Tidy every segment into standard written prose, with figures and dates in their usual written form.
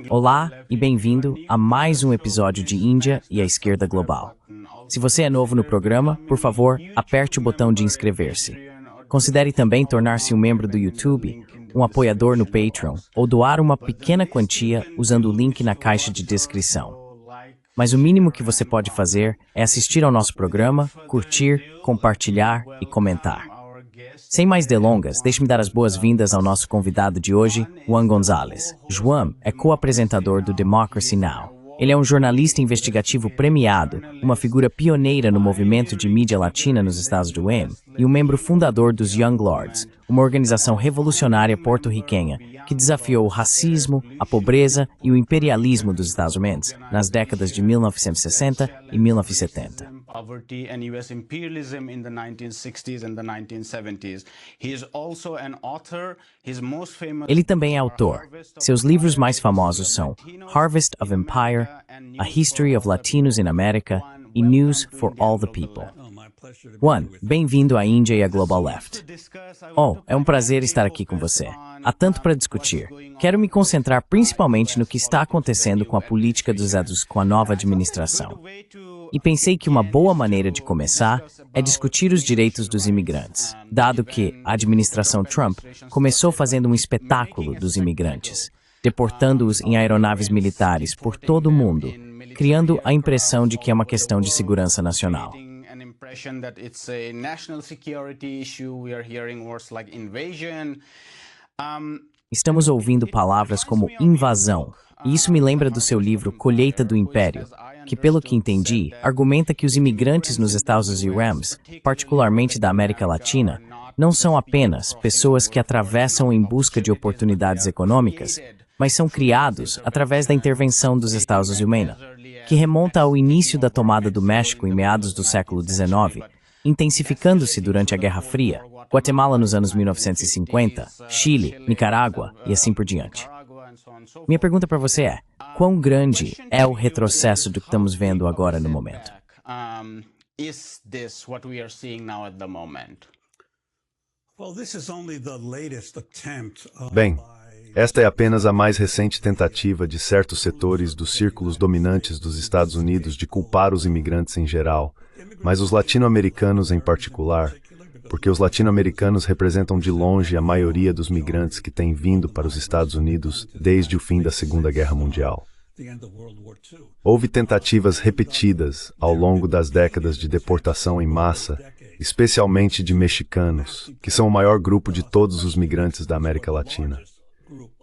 Olá e bem-vindo a mais um episódio de Índia e a Esquerda Global. Se você é novo no programa, por favor, aperte o botão de inscrever-se. Considere também tornar-se um membro do YouTube, um apoiador no Patreon ou doar uma pequena quantia usando o link na caixa de descrição. Mas o mínimo que você pode fazer é assistir ao nosso programa, curtir, compartilhar e comentar. Sem mais delongas, deixe-me dar as boas-vindas ao nosso convidado de hoje, Juan Gonzalez. Juan é co-apresentador do Democracy Now! Ele é um jornalista investigativo premiado, uma figura pioneira no movimento de mídia latina nos Estados Unidos e um membro fundador dos Young Lords, uma organização revolucionária porto-riquenha que desafiou o racismo, a pobreza e o imperialismo dos Estados Unidos nas décadas de 1960 e 1970. Poverty and US imperialism in the 1960s and the 1970s. He is also an author. His most famous Ele também é autor. Seus livros mais famosos são Harvest of Empire, A History of Latinos in America e News for All the People. Juan, bem-vindo à Índia e à Global Left. Oh, é um prazer estar aqui com você. Há tanto para discutir. Quero me concentrar principalmente no que está acontecendo com a política dos Estados Unidos com a nova administração. E pensei que uma boa maneira de começar é discutir os direitos dos imigrantes, dado que a administração Trump começou fazendo um espetáculo dos imigrantes, deportando-os em aeronaves militares por todo o mundo, criando a impressão de que é uma questão de segurança nacional. Estamos ouvindo palavras como invasão, e isso me lembra do seu livro Colheita do Império, que, pelo que entendi, argumenta que os imigrantes nos Estados Unidos, particularmente da América Latina, não são apenas pessoas que atravessam em busca de oportunidades econômicas, mas são criados através da intervenção dos Estados Unidos, que remonta ao início da tomada do México em meados do século XIX, intensificando-se durante a Guerra Fria, Guatemala nos anos 1950, Chile, Nicarágua e assim por diante. Minha pergunta para você é: quão grande é o retrocesso do que estamos vendo agora no momento? Bem, esta é apenas a mais recente tentativa de certos setores dos círculos dominantes dos Estados Unidos de culpar os imigrantes em geral, mas os latino-americanos em particular, porque os latino-americanos representam de longe a maioria dos migrantes que têm vindo para os Estados Unidos desde o fim da Segunda Guerra Mundial. Houve tentativas repetidas ao longo das décadas de deportação em massa, especialmente de mexicanos, que são o maior grupo de todos os migrantes da América Latina.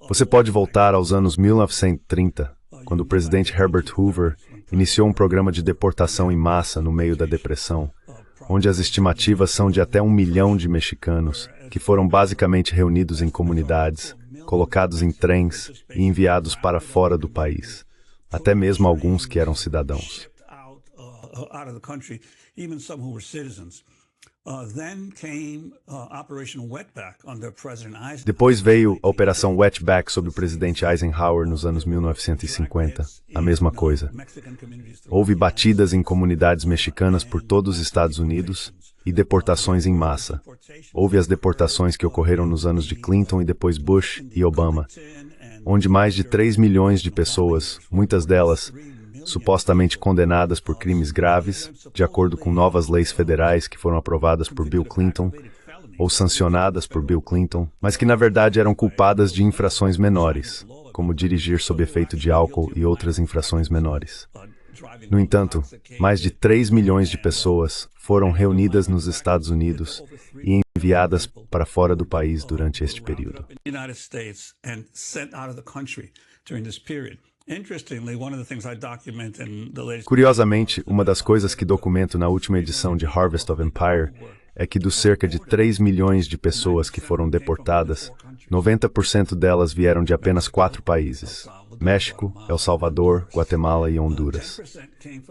Você pode voltar aos anos 1930, quando o presidente Herbert Hoover iniciou um programa de deportação em massa no meio da Depressão, onde as estimativas são de até 1 milhão de mexicanos, que foram basicamente reunidos em comunidades, colocados em trens e enviados para fora do país, até mesmo alguns que eram cidadãos. Depois veio a Operação Wetback sob o presidente Eisenhower nos anos 1950, a mesma coisa. Houve batidas em comunidades mexicanas por todos os Estados Unidos e deportações em massa. Houve as deportações que ocorreram nos anos de Clinton e depois Bush e Obama, onde mais de 3 milhões de pessoas, muitas delas supostamente condenadas por crimes graves, de acordo com novas leis federais que foram aprovadas por Bill Clinton, ou sancionadas por Bill Clinton, mas que na verdade eram culpadas de infrações menores, como dirigir sob efeito de álcool e outras infrações menores. No entanto, mais de 3 milhões de pessoas foram reunidas nos Estados Unidos e enviadas para fora do país durante este período. Curiosamente, uma das coisas que documento na última edição de Harvest of Empire é que dos cerca de 3 milhões de pessoas que foram deportadas, 90% delas vieram de apenas 4 países: México, El Salvador, Guatemala e Honduras.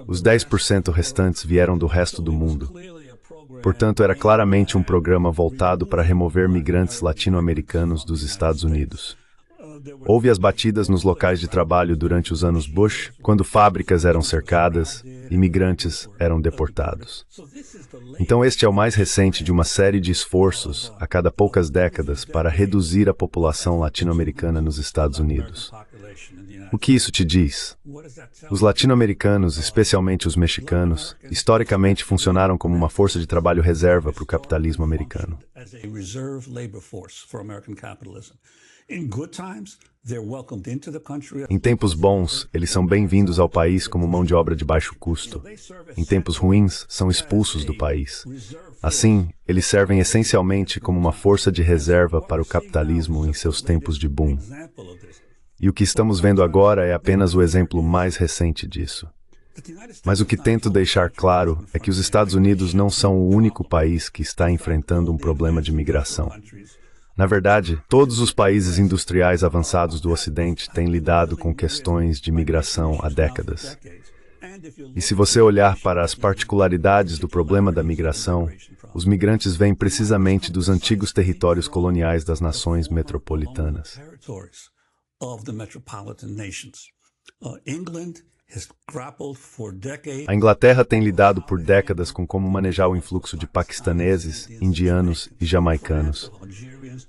Os 10% restantes vieram do resto do mundo. Portanto, era claramente um programa voltado para remover migrantes latino-americanos dos Estados Unidos. Houve as batidas nos locais de trabalho durante os anos Bush, quando fábricas eram cercadas, imigrantes eram deportados. Então este é o mais recente de uma série de esforços, a cada poucas décadas, para reduzir a população latino-americana nos Estados Unidos. O que isso te diz? Os latino-americanos, especialmente os mexicanos, historicamente funcionaram como uma força de trabalho reserva para o capitalismo americano. Em tempos bons, eles são bem-vindos ao país como mão de obra de baixo custo. Em tempos ruins, são expulsos do país. Assim, eles servem essencialmente como uma força de reserva para o capitalismo em seus tempos de boom. E o que estamos vendo agora é apenas o exemplo mais recente disso. Mas o que tento deixar claro é que os Estados Unidos não são o único país que está enfrentando um problema de migração. Na verdade, todos os países industriais avançados do Ocidente têm lidado com questões de migração há décadas. E se você olhar para as particularidades do problema da migração, os migrantes vêm precisamente dos antigos territórios coloniais das nações metropolitanas. A Inglaterra tem lidado por décadas com como manejar o influxo de paquistaneses, indianos e jamaicanos.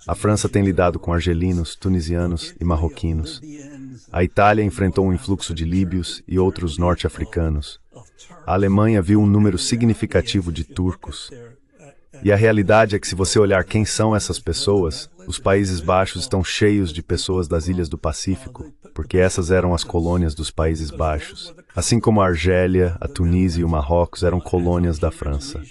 A França tem lidado com argelinos, tunisianos e marroquinos. A Itália enfrentou um influxo de líbios e outros norte-africanos. A Alemanha viu um número significativo de turcos. E a realidade é que se você olhar quem são essas pessoas, os Países Baixos estão cheios de pessoas das ilhas do Pacífico, porque essas eram as colônias dos Países Baixos. Assim como a Argélia, a Tunísia e o Marrocos eram colônias da França.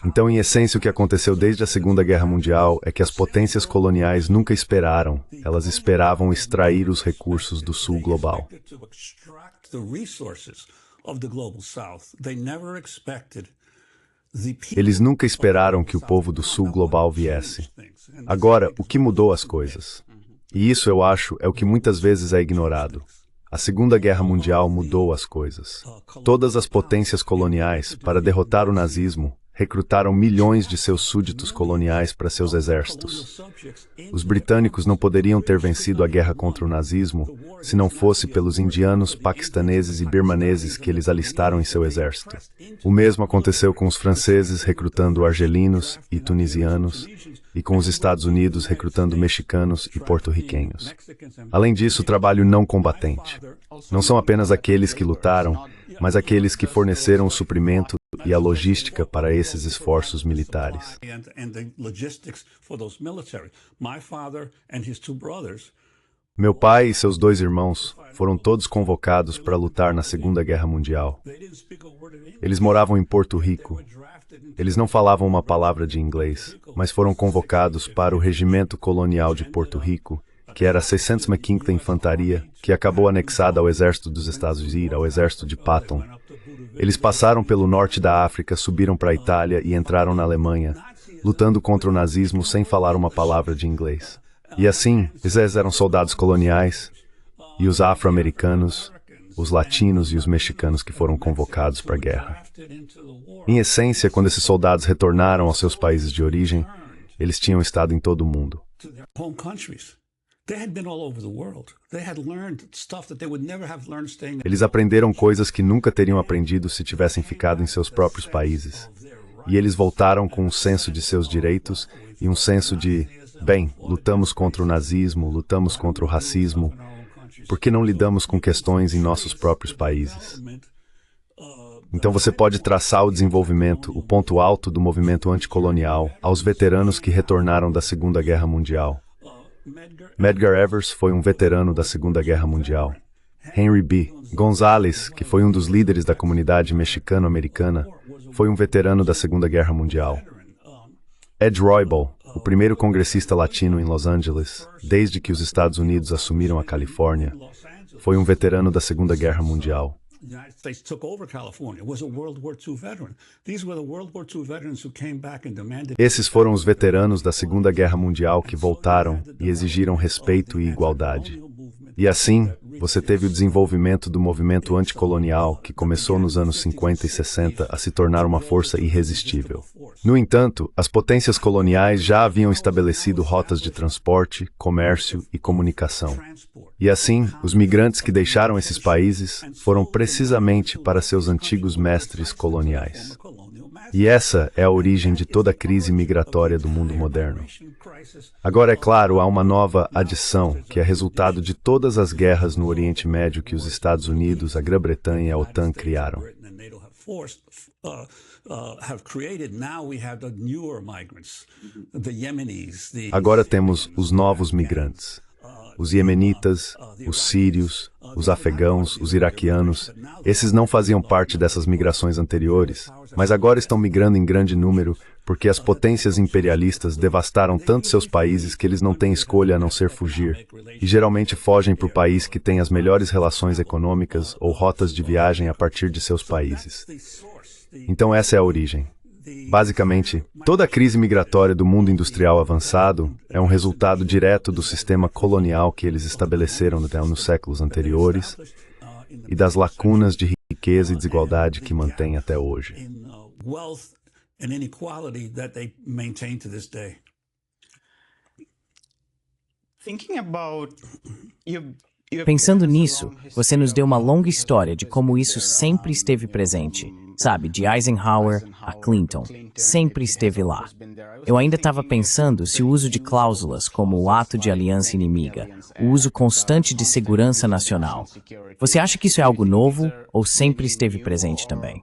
Então, em essência, o que aconteceu desde a Segunda Guerra Mundial é que as potências coloniais nunca esperaram, elas esperavam extrair os recursos do Sul global. Eles nunca esperaram que o povo do Sul global viesse. Agora, o que mudou as coisas? E isso, eu acho, é o que muitas vezes é ignorado. A Segunda Guerra Mundial mudou as coisas. Todas as potências coloniais, para derrotar o nazismo, recrutaram milhões de seus súditos coloniais para seus exércitos. Os britânicos não poderiam ter vencido a guerra contra o nazismo se não fosse pelos indianos, paquistaneses e birmaneses que eles alistaram em seu exército. O mesmo aconteceu com os franceses recrutando argelinos e tunisianos, e com os Estados Unidos recrutando mexicanos e porto-riquenhos. Além disso, o trabalho não combatente. Não são apenas aqueles que lutaram, mas aqueles que forneceram o suprimento e a logística para esses esforços militares. Meu pai e seus dois irmãos foram todos convocados para lutar na Segunda Guerra Mundial. Eles moravam em Porto Rico. Eles não falavam uma palavra de inglês, mas foram convocados para o Regimento Colonial de Porto Rico, que era a 605ª Infantaria, que acabou anexada ao Exército dos Estados Unidos, ao Exército de Patton. Eles passaram pelo norte da África, subiram para a Itália e entraram na Alemanha, lutando contra o nazismo sem falar uma palavra de inglês. E assim, esses eram soldados coloniais, e os afro-americanos, os latinos e os mexicanos que foram convocados para a guerra. Em essência, quando esses soldados retornaram aos seus países de origem, eles tinham estado em todo o mundo. Eles aprenderam coisas que nunca teriam aprendido se tivessem ficado em seus próprios países. E eles voltaram com um senso de seus direitos e um senso de, bem, lutamos contra o nazismo, lutamos contra o racismo, por que não lidamos com questões em nossos próprios países? Então você pode traçar o desenvolvimento, o ponto alto do movimento anticolonial, aos veteranos que retornaram da Segunda Guerra Mundial. Medgar Evers foi um veterano da Segunda Guerra Mundial. Henry B. Gonzalez, que foi um dos líderes da comunidade mexicano-americana, foi um veterano da Segunda Guerra Mundial. Ed Roybal, o primeiro congressista latino em Los Angeles, desde que os Estados Unidos assumiram a Califórnia, foi um veterano da Segunda Guerra Mundial. Esses foram os veteranos da Segunda Guerra Mundial que voltaram e exigiram respeito e igualdade. E assim, você teve o desenvolvimento do movimento anticolonial, que começou nos anos 50 e 60 a se tornar uma força irresistível. No entanto, as potências coloniais já haviam estabelecido rotas de transporte, comércio e comunicação. E assim, os migrantes que deixaram esses países foram precisamente para seus antigos mestres coloniais. E essa é a origem de toda a crise migratória do mundo moderno. Agora, é claro, há uma nova adição, que é resultado de todas as guerras no Oriente Médio que os Estados Unidos, a Grã-Bretanha e a OTAN criaram. Agora temos os novos migrantes. Os iemenitas, os sírios, os afegãos, os iraquianos, esses não faziam parte dessas migrações anteriores, mas agora estão migrando em grande número porque as potências imperialistas devastaram tanto seus países que eles não têm escolha a não ser fugir, e geralmente fogem para o país que tem as melhores relações econômicas ou rotas de viagem a partir de seus países. Então essa é a origem. Basicamente, toda a crise migratória do mundo industrial avançado é um resultado direto do sistema colonial que eles estabeleceram nos séculos anteriores e das lacunas de riqueza e desigualdade que mantêm até hoje. Pensando nisso, você nos deu uma longa história de como isso sempre esteve presente. Sabe, de Eisenhower a Clinton, sempre esteve lá. Eu ainda estava pensando se o uso de cláusulas como o ato de aliança inimiga, o uso constante de segurança nacional. Você acha que isso é algo novo ou sempre esteve presente também?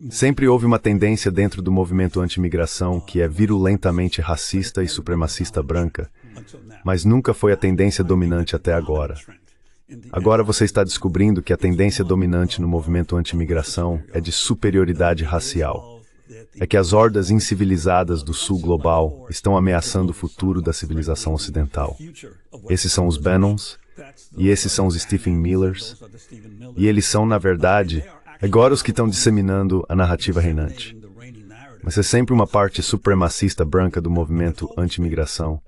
Sempre houve uma tendência dentro do movimento anti-imigração que é virulentamente racista e supremacista branca, mas nunca foi a tendência dominante até agora. Agora você está descobrindo que a tendência dominante no movimento anti-imigração é de superioridade racial. É que as hordas incivilizadas do sul global estão ameaçando o futuro da civilização ocidental. Esses são os Bannons, e esses são os Stephen Millers, e eles são, na verdade, agora os que estão disseminando a narrativa reinante. Mas é sempre uma parte supremacista branca do movimento anti-imigração,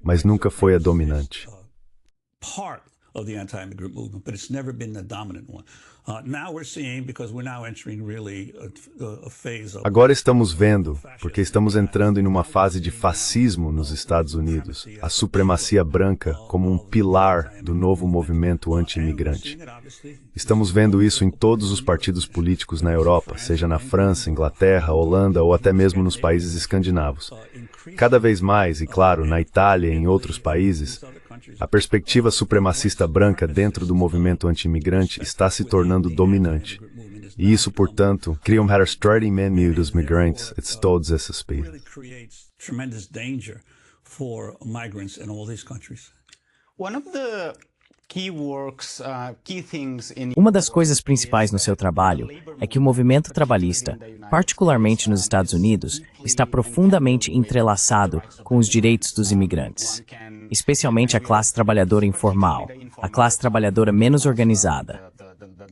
mas nunca foi a dominante. Of the anti-immigrant movement, but it's never been the dominant one. Now we're seeing, because we're now entering really a phase of... Agora estamos vendo, porque estamos entrando em uma fase de fascismo nos Estados Unidos, a supremacia branca como um pilar do novo movimento anti-imigrante. Estamos vendo isso em todos os partidos políticos na Europa, seja na França, Inglaterra, Holanda ou até mesmo nos países escandinavos. Cada vez mais, e claro, na Itália e em outros países, a perspectiva supremacista branca dentro do movimento anti-imigrante está se tornando dominante. E isso, portanto, cria um herströmning dos migrantes em todos esses países. Uma das coisas principais no seu trabalho é que o movimento trabalhista, particularmente nos Estados Unidos, está profundamente entrelaçado com os direitos dos imigrantes, especialmente a classe trabalhadora informal, a classe trabalhadora menos organizada.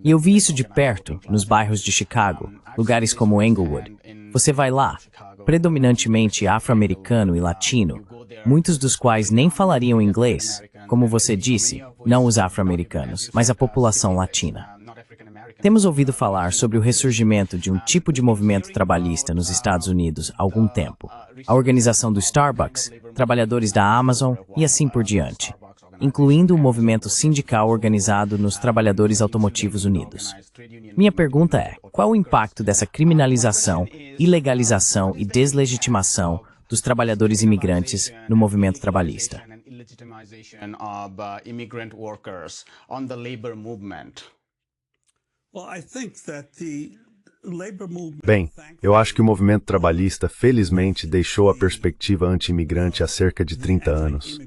E eu vi isso de perto nos bairros de Chicago, lugares como Englewood. Você vai lá, predominantemente afro-americano e latino, muitos dos quais nem falariam inglês, como você disse, não os afro-americanos, mas a população latina. Temos ouvido falar sobre o ressurgimento de um tipo de movimento trabalhista nos Estados Unidos há algum tempo. A organização do Starbucks, trabalhadores da Amazon e assim por diante, incluindo o movimento sindical organizado nos Trabalhadores Automotivos Unidos. Minha pergunta é, qual o impacto dessa criminalização, ilegalização e deslegitimação dos trabalhadores imigrantes no movimento trabalhista? Bem, eu acho que o movimento trabalhista felizmente deixou a perspectiva anti-imigrante há cerca de 30 anos.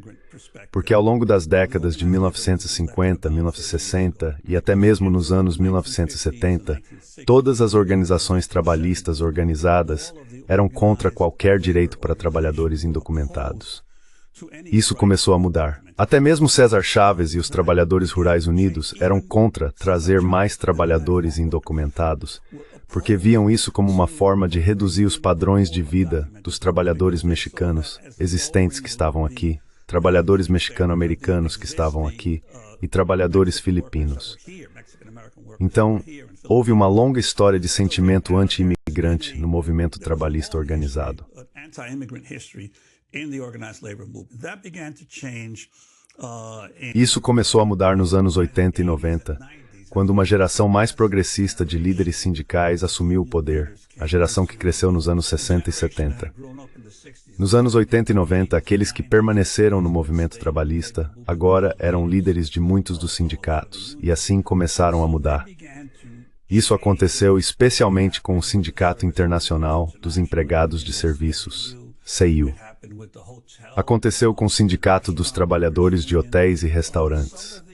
Porque ao longo das décadas de 1950, 1960 e até mesmo nos anos 1970, todas as organizações trabalhistas organizadas eram contra qualquer direito para trabalhadores indocumentados. Isso começou a mudar. Até mesmo César Chávez e os Trabalhadores Rurais Unidos eram contra trazer mais trabalhadores indocumentados, porque viam isso como uma forma de reduzir os padrões de vida dos trabalhadores mexicanos existentes que estavam aqui, trabalhadores mexicano-americanos que estavam aqui e trabalhadores filipinos. Então, houve uma longa história de sentimento anti-imigrante no movimento trabalhista organizado. Isso começou a mudar nos anos 80 e 90, quando uma geração mais progressista de líderes sindicais assumiu o poder, a geração que cresceu nos anos 60 e 70. Nos anos 80 e 90, aqueles que permaneceram no movimento trabalhista agora eram líderes de muitos dos sindicatos, e assim começaram a mudar. Isso aconteceu especialmente com o Sindicato Internacional dos Empregados de Serviços, CEIU. Aconteceu com o Sindicato dos Trabalhadores de Hotéis e Restaurantes.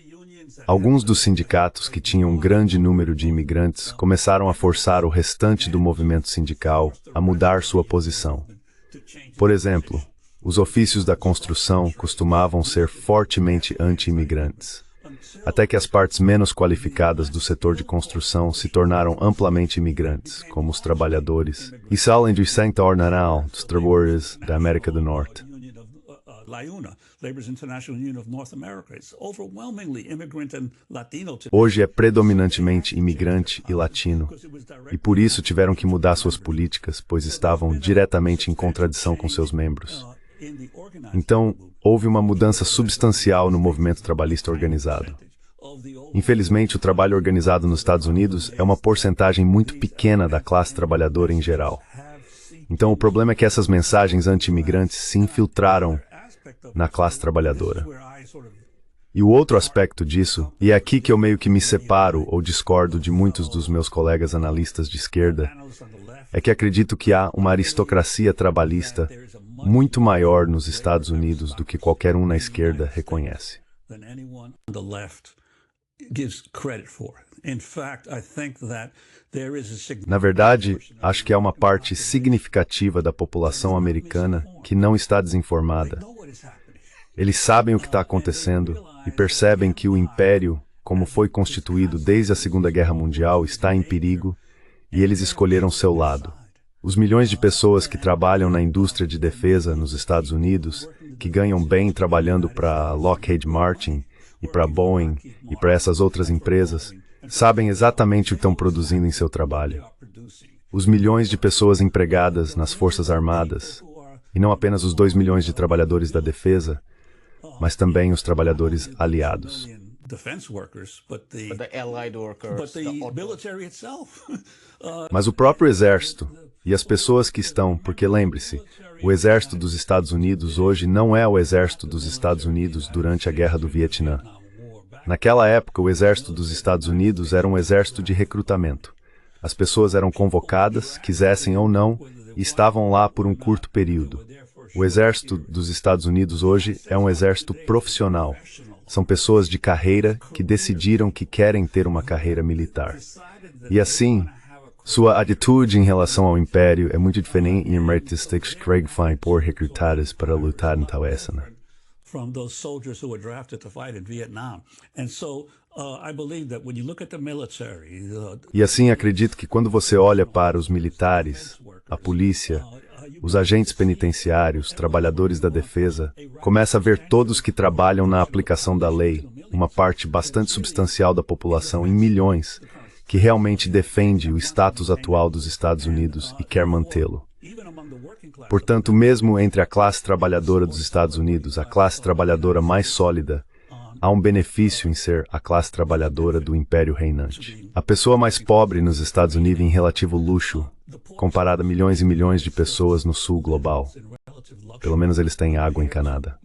Alguns dos sindicatos que tinham um grande número de imigrantes começaram a forçar o restante do movimento sindical a mudar sua posição. Por exemplo, os ofícios da construção costumavam ser fortemente anti-imigrantes, até que as partes menos qualificadas do setor de construção se tornaram amplamente imigrantes, como os trabalhadores, e saem do Setor Nacional dos Trabalhadores da América do Norte. Hoje é predominantemente imigrante e latino, e por isso tiveram que mudar suas políticas, pois estavam diretamente em contradição com seus membros. Então, houve uma mudança substancial no movimento trabalhista organizado. Infelizmente, o trabalho organizado nos Estados Unidos é uma porcentagem muito pequena da classe trabalhadora em geral. Então, o problema é que essas mensagens anti-imigrantes se infiltraram na classe trabalhadora. E o outro aspecto disso, e é aqui que eu meio que me separo ou discordo de muitos dos meus colegas analistas de esquerda, é que acredito que há uma aristocracia trabalhista muito maior nos Estados Unidos do que qualquer um na esquerda reconhece. Na verdade, acho que há uma parte significativa da população americana que não está desinformada. Eles sabem o que está acontecendo e percebem que o império, como foi constituído desde a Segunda Guerra Mundial, está em perigo e eles escolheram seu lado. Os milhões de pessoas que trabalham na indústria de defesa nos Estados Unidos, que ganham bem trabalhando para Lockheed Martin e para Boeing e para essas outras empresas, sabem exatamente o que estão produzindo em seu trabalho. Os milhões de pessoas empregadas nas Forças Armadas, e não apenas os 2 milhões de trabalhadores da defesa, mas também os trabalhadores aliados. Mas o próprio exército e as pessoas que estão, porque lembre-se, o exército dos Estados Unidos hoje não é o exército dos Estados Unidos durante a Guerra do Vietnã. Naquela época, o exército dos Estados Unidos era um exército de recrutamento. As pessoas eram convocadas, quisessem ou não, e estavam lá por um curto período. O exército dos Estados Unidos hoje é um exército profissional. São pessoas de carreira que decidiram que querem ter uma carreira militar. E assim, sua atitude em relação ao império é muito diferente em artistas que foram por recrutados para lutar em tal essa. From those soldiers who were drafted to fight in Vietnam. And so I believe that when you look at the military, E assim acredito que quando você olha para os militares, a polícia, os agentes penitenciários, trabalhadores da defesa, começa a ver todos que trabalham na aplicação da lei, uma parte bastante substancial da população, em milhões, que realmente defende o status atual dos Estados Unidos e quer mantê-lo. Portanto, mesmo entre a classe trabalhadora dos Estados Unidos, a classe trabalhadora mais sólida, há um benefício em ser a classe trabalhadora do império reinante. A pessoa mais pobre nos Estados Unidos em relativo luxo, comparada a milhões e milhões de pessoas no sul global. Pelo menos eles têm água encanada.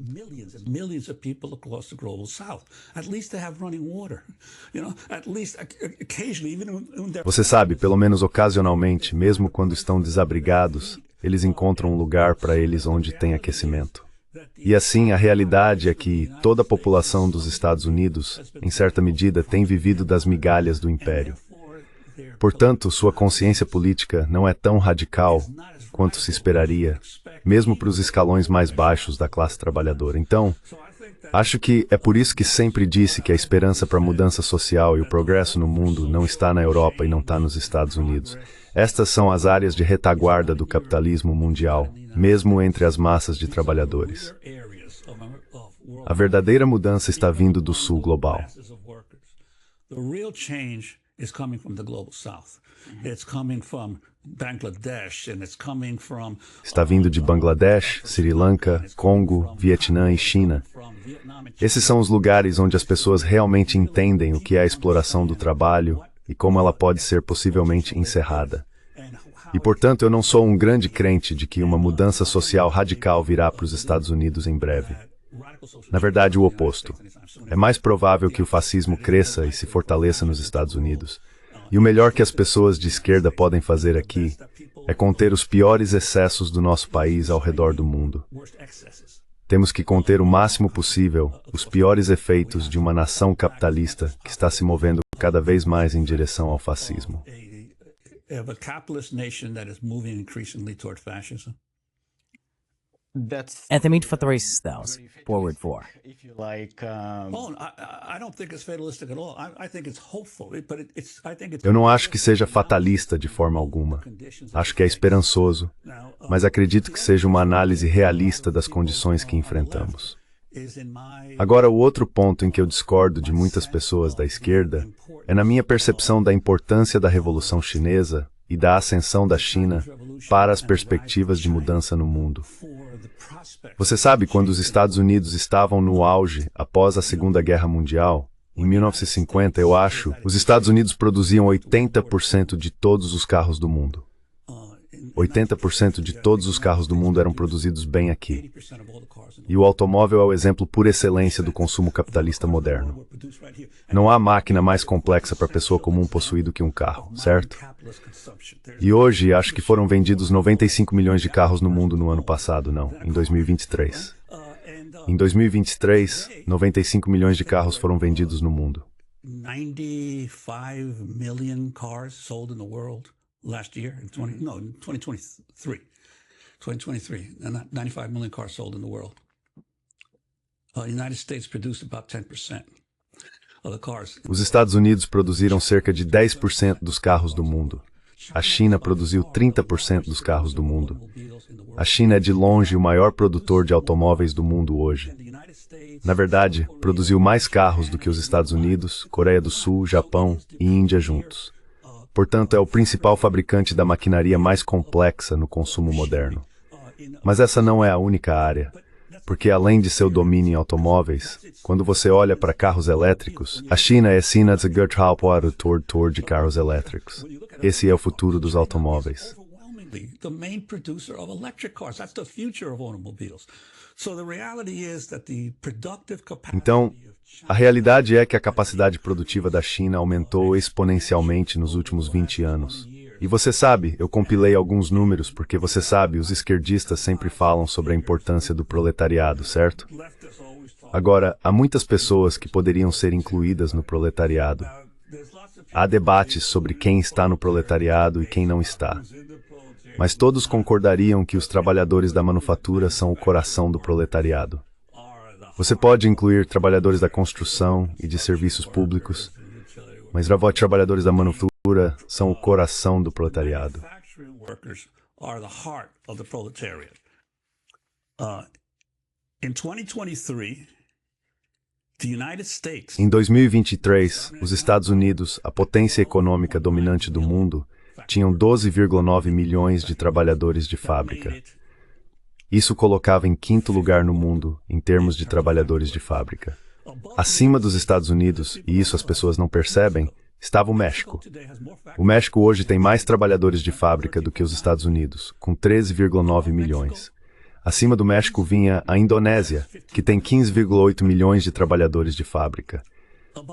Você sabe, pelo menos ocasionalmente, mesmo quando estão desabrigados, eles encontram um lugar para eles onde tem aquecimento. E assim, a realidade é que toda a população dos Estados Unidos, em certa medida, tem vivido das migalhas do império. Portanto, sua consciência política não é tão radical quanto se esperaria, mesmo para os escalões mais baixos da classe trabalhadora. Então, Acho que é por isso que sempre disse que a esperança para a mudança social e o progresso no mundo não está na Europa e não está nos Estados Unidos. Estas são as áreas de retaguarda do capitalismo mundial, mesmo entre as massas de trabalhadores. A verdadeira mudança está vindo do sul global. Está vindo de Bangladesh, Sri Lanka, Congo, Vietnã e China. Esses são os lugares onde as pessoas realmente entendem o que é a exploração do trabalho e como ela pode ser possivelmente encerrada. E, portanto, eu não sou um grande crente de que uma mudança social radical virá para os Estados Unidos em breve. Na verdade, o oposto. É mais provável que o fascismo cresça e se fortaleça nos Estados Unidos. E o melhor que as pessoas de esquerda podem fazer aqui é conter os piores excessos do nosso país ao redor do mundo. Temos que conter o máximo possível os piores efeitos de uma nação capitalista que está se movendo cada vez mais em direção ao fascismo. É também de fatores estados. Forward 4. Eu não acho que seja fatalista de forma alguma. Acho que é esperançoso, mas acredito que seja uma análise realista das condições que enfrentamos. Agora, o outro ponto em que eu discordo de muitas pessoas da esquerda é na minha percepção da importância da Revolução Chinesa e da ascensão da China para as perspectivas de mudança no mundo. Você sabe, quando os Estados Unidos estavam no auge após a Segunda Guerra Mundial, em 1950, eu acho, os Estados Unidos produziam 80% de todos os carros do mundo. 80% de todos os carros do mundo eram produzidos bem aqui. E o automóvel é o exemplo por excelência do consumo capitalista moderno. Não há máquina mais complexa para a pessoa comum possuir do que um carro, certo? E hoje, acho que foram vendidos 95 milhões de carros no mundo no ano passado, não, em 2023. Em 2023, 95 milhões de carros foram vendidos no mundo. 95 million cars sold in the world last year, in 2023. 2023, 95 million cars sold in the world. The United States produced about 10% of the cars. Os Estados Unidos produziram cerca de 10% dos carros do mundo. A China produziu 30% dos carros do mundo. A China é de longe o maior produtor de automóveis do mundo hoje. Na verdade, produziu mais carros do que os Estados Unidos, Coreia do Sul, Japão e Índia juntos. Portanto, é o principal fabricante da maquinaria mais complexa no consumo moderno. Mas essa não é a única área, porque além de seu domínio em automóveis, quando você olha para carros elétricos, a China é seen as a produtor de carros elétricos. Esse é o futuro dos automóveis. The main producer of electric cars. That's the future of automobiles. So the reality is that the productive capacity. Então, a realidade é que a capacidade produtiva da China aumentou exponencialmente nos últimos 20 anos. E você sabe, eu compilei alguns números porque você sabe, os esquerdistas sempre falam sobre a importância do proletariado, certo? Agora, há muitas pessoas que poderiam ser incluídas no proletariado. Há debates sobre quem está no proletariado e quem não está. Mas todos concordariam que os trabalhadores da manufatura são o coração do proletariado. Você pode incluir trabalhadores da construção e de serviços públicos, mas os trabalhadores da manufatura são o coração do proletariado. Em 2023, os Estados Unidos, a potência econômica dominante do mundo, tinham 12,9 milhões de trabalhadores de fábrica. Isso colocava em quinto lugar no mundo, em termos de trabalhadores de fábrica. Acima dos Estados Unidos, e isso as pessoas não percebem, estava o México. O México hoje tem mais trabalhadores de fábrica do que os Estados Unidos, com 13,9 milhões. Acima do México vinha a Indonésia, que tem 15,8 milhões de trabalhadores de fábrica.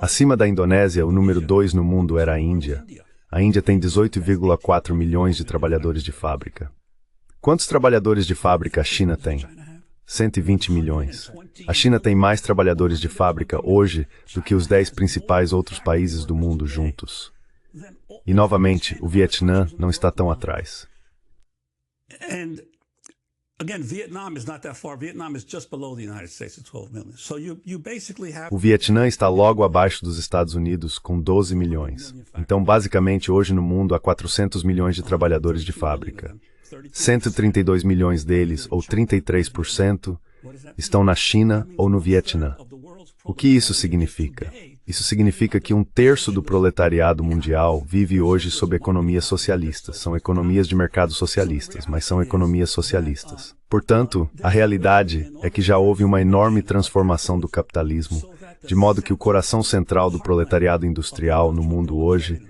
Acima da Indonésia, o número 2 no mundo era a Índia. A Índia tem 18,4 milhões de trabalhadores de fábrica. Quantos trabalhadores de fábrica a China tem? 120 milhões. A China tem mais trabalhadores de fábrica hoje do que os 10 principais outros países do mundo juntos. E, novamente, o Vietnã não está tão atrás. O Vietnã está logo abaixo dos Estados Unidos, com 12 milhões. Então, basicamente, hoje no mundo há 400 milhões de trabalhadores de fábrica. 132 milhões deles, ou 33%, estão na China ou no Vietnã. O que isso significa? Isso significa que 1/3 do proletariado mundial vive hoje sob economias socialistas. São economias de mercado socialistas, mas são economias socialistas. Portanto, a realidade é que já houve uma enorme transformação do capitalismo, de modo que o coração central do proletariado industrial no mundo hoje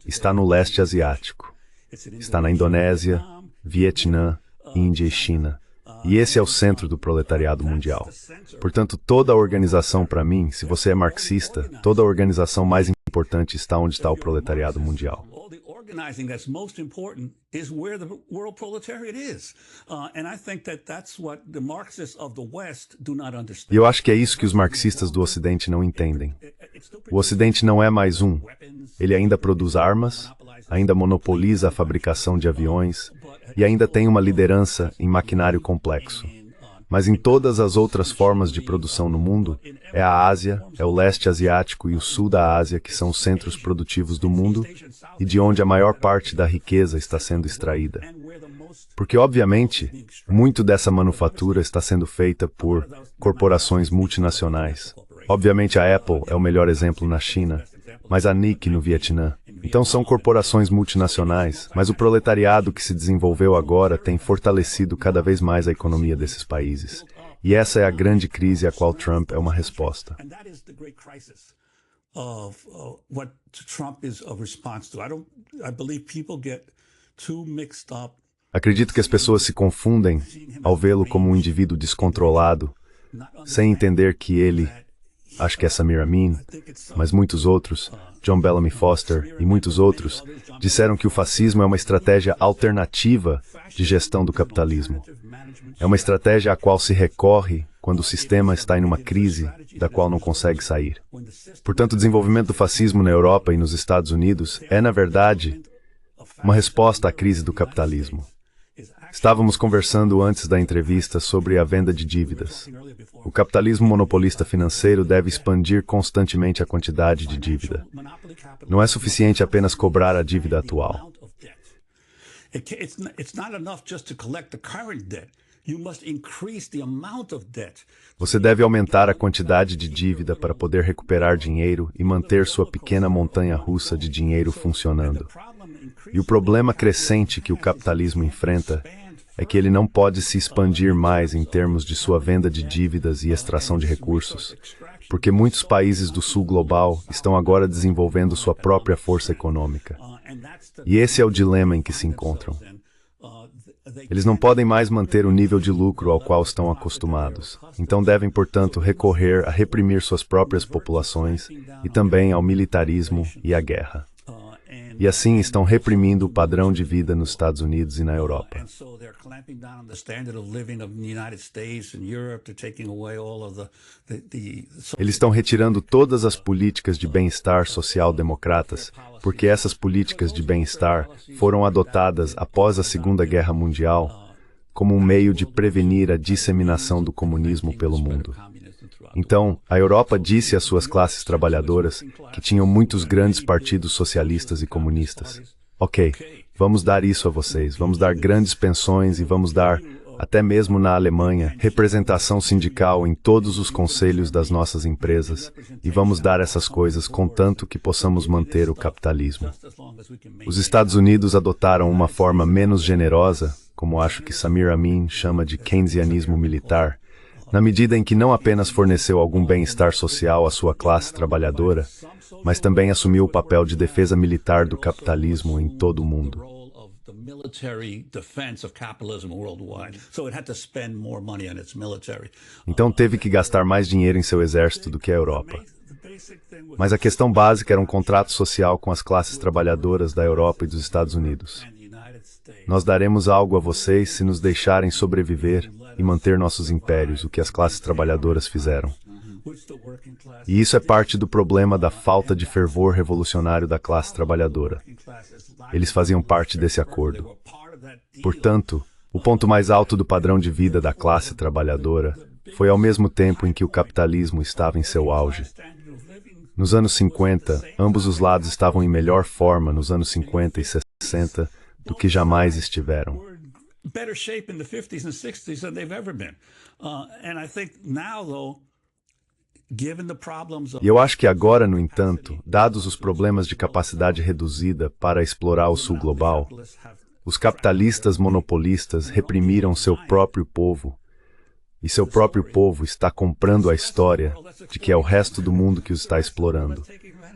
está no leste asiático. Está na Indonésia, Vietnã, Índia e China. E esse é o centro do proletariado mundial. Portanto, toda a organização, para mim, se você é marxista, toda a organização mais importante está onde está o proletariado mundial. E eu acho que é isso que os marxistas do Ocidente não entendem. O Ocidente não é mais um. Ele ainda produz armas, ainda monopoliza a fabricação de aviões e ainda tem uma liderança em maquinário complexo. Mas em todas as outras formas de produção no mundo, é a Ásia, é o leste asiático e o sul da Ásia que são os centros produtivos do mundo e de onde a maior parte da riqueza está sendo extraída. Porque, obviamente, muito dessa manufatura está sendo feita por corporações multinacionais. Obviamente a Apple é o melhor exemplo na China, mas a Nikkei no Vietnã. Então são corporações multinacionais, mas o proletariado que se desenvolveu agora tem fortalecido cada vez mais a economia desses países. E essa é a grande crise a qual Trump é uma resposta. Acredito que as pessoas se confundem ao vê-lo como um indivíduo descontrolado, sem entender que ele, acho que é Samir Amin, mas muitos outros, John Bellamy Foster e muitos outros, disseram que o fascismo é uma estratégia alternativa de gestão do capitalismo. É uma estratégia à qual se recorre quando o sistema está em uma crise da qual não consegue sair. Portanto, o desenvolvimento do fascismo na Europa e nos Estados Unidos é, na verdade, uma resposta à crise do capitalismo. Estávamos conversando antes da entrevista sobre a venda de dívidas. O capitalismo monopolista financeiro deve expandir constantemente a quantidade de dívida. Não é suficiente apenas cobrar a dívida atual. Você deve aumentar a quantidade de dívida para poder recuperar dinheiro e manter sua pequena montanha-russa de dinheiro funcionando. E o problema crescente que o capitalismo enfrenta é que ele não pode se expandir mais em termos de sua venda de dívidas e extração de recursos, porque muitos países do sul global estão agora desenvolvendo sua própria força econômica. E esse é o dilema em que se encontram. Eles não podem mais manter o nível de lucro ao qual estão acostumados, então devem, portanto, recorrer a reprimir suas próprias populações e também ao militarismo e à guerra. E assim estão reprimindo o padrão de vida nos Estados Unidos e na Europa. Eles estão retirando todas as políticas de bem-estar social-democratas, porque essas políticas de bem-estar foram adotadas após a Segunda Guerra Mundial como um meio de prevenir a disseminação do comunismo pelo mundo. Então, a Europa disse às suas classes trabalhadoras que tinham muitos grandes partidos socialistas e comunistas. Ok, vamos dar isso a vocês, vamos dar grandes pensões e vamos dar, até mesmo na Alemanha, representação sindical em todos os conselhos das nossas empresas e vamos dar essas coisas contanto que possamos manter o capitalismo. Os Estados Unidos adotaram uma forma menos generosa, como acho que Samir Amin chama de keynesianismo militar, na medida em que não apenas forneceu algum bem-estar social à sua classe trabalhadora, mas também assumiu o papel de defesa militar do capitalismo em todo o mundo. Então teve que gastar mais dinheiro em seu exército do que a Europa. Mas a questão básica era um contrato social com as classes trabalhadoras da Europa e dos Estados Unidos. Nós daremos algo a vocês se nos deixarem sobreviver e manter nossos impérios, o que as classes trabalhadoras fizeram. E isso é parte do problema da falta de fervor revolucionário da classe trabalhadora. Eles faziam parte desse acordo. Portanto, O ponto mais alto do padrão de vida da classe trabalhadora foi ao mesmo tempo em que o capitalismo estava em seu auge. Nos anos 50, ambos os lados estavam em melhor forma nos anos 50 e 60 do que jamais estiveram. Better shape in the 50s and 60s than they've ever been. And I think now, though, given the problems of... E eu acho que agora, no entanto, dados os problemas de capacidade reduzida para explorar o sul global, os capitalistas monopolistas reprimiram seu próprio povo, e seu próprio povo está comprando a história de que é o resto do mundo que os está explorando.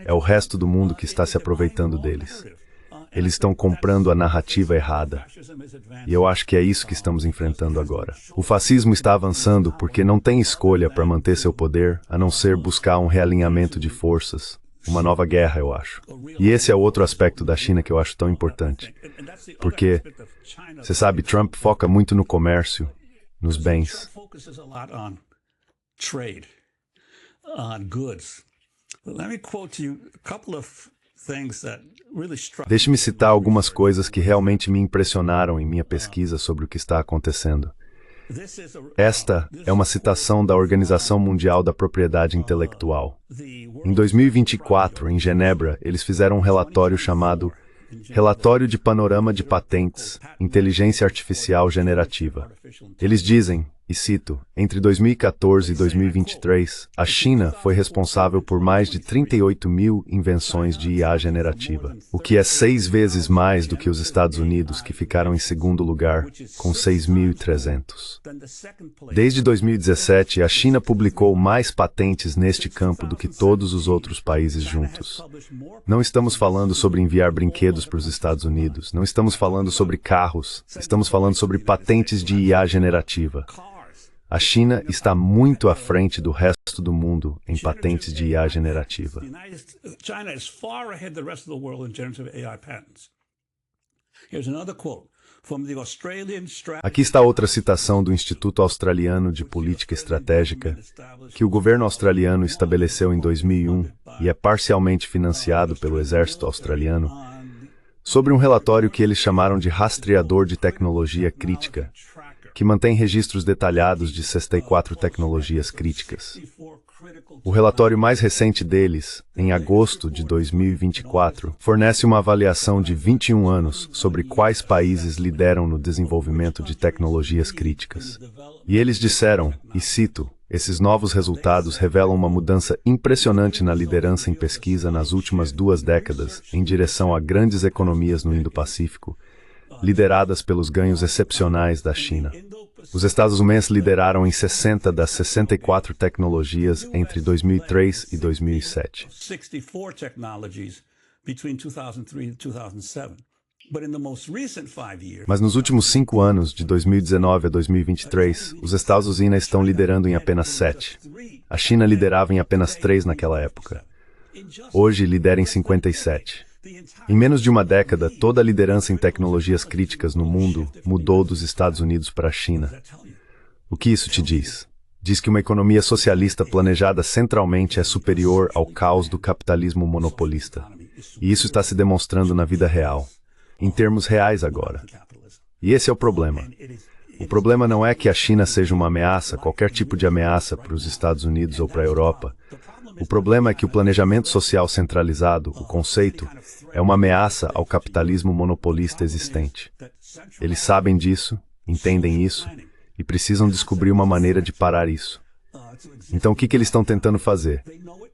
É o resto do mundo que está se aproveitando deles. Eles estão comprando a narrativa errada. E eu acho que é isso que estamos enfrentando agora. O fascismo está avançando porque não tem escolha para manter seu poder, a não ser buscar um realinhamento de forças. Uma nova guerra, eu acho. E esse é o outro aspecto da China que eu acho tão importante. Porque, você sabe, Trump foca muito no comércio, nos bens. Deixe-me citar algumas coisas que realmente me impressionaram em minha pesquisa sobre o que está acontecendo. Esta é uma citação da Organização Mundial da Propriedade Intelectual. Em 2024, em Genebra, eles fizeram um relatório chamado Relatório de Panorama de Patentes, Inteligência Artificial Generativa. Eles dizem, e cito, entre 2014 e 2023, a China foi responsável por mais de 38 mil invenções de IA generativa, o que é 6 vezes mais do que os Estados Unidos, que ficaram em segundo lugar, com 6.300. Desde 2017, a China publicou mais patentes neste campo do que todos os outros países juntos. Não estamos falando sobre enviar brinquedos para os Estados Unidos, não estamos falando sobre carros, estamos falando sobre patentes de IA generativa. A China está muito à frente do resto do mundo em patentes de IA generativa. Aqui está outra citação do Instituto Australiano de Política Estratégica, que o governo australiano estabeleceu em 2001 e é parcialmente financiado pelo Exército Australiano, sobre um relatório que eles chamaram de Rastreador de Tecnologia Crítica, que mantém registros detalhados de 64 tecnologias críticas. O relatório mais recente deles, em agosto de 2024, fornece uma avaliação de 21 anos sobre quais países lideram no desenvolvimento de tecnologias críticas. E eles disseram, e cito, esses novos resultados revelam uma mudança impressionante na liderança em pesquisa nas últimas 2 décadas em direção a grandes economias no Indo-Pacífico, lideradas pelos ganhos excepcionais da China. Os Estados Unidos lideraram em 60 das 64 tecnologias entre 2003 e 2007. Mas nos últimos 5 anos, de 2019 a 2023, os Estados Unidos estão liderando em apenas 7. A China liderava em apenas 3 naquela época. Hoje lidera em 57. Em menos de uma década, toda a liderança em tecnologias críticas no mundo mudou dos Estados Unidos para a China. O que isso te diz? Diz que uma economia socialista planejada centralmente é superior ao caos do capitalismo monopolista. E isso está se demonstrando na vida real, em termos reais agora. E esse é o problema. O problema não é que a China seja uma ameaça, qualquer tipo de ameaça para os Estados Unidos ou para a Europa. O problema é que o planejamento social centralizado, o conceito, é uma ameaça ao capitalismo monopolista existente. Eles sabem disso, entendem isso, e precisam descobrir uma maneira de parar isso. Então o que eles estão tentando fazer?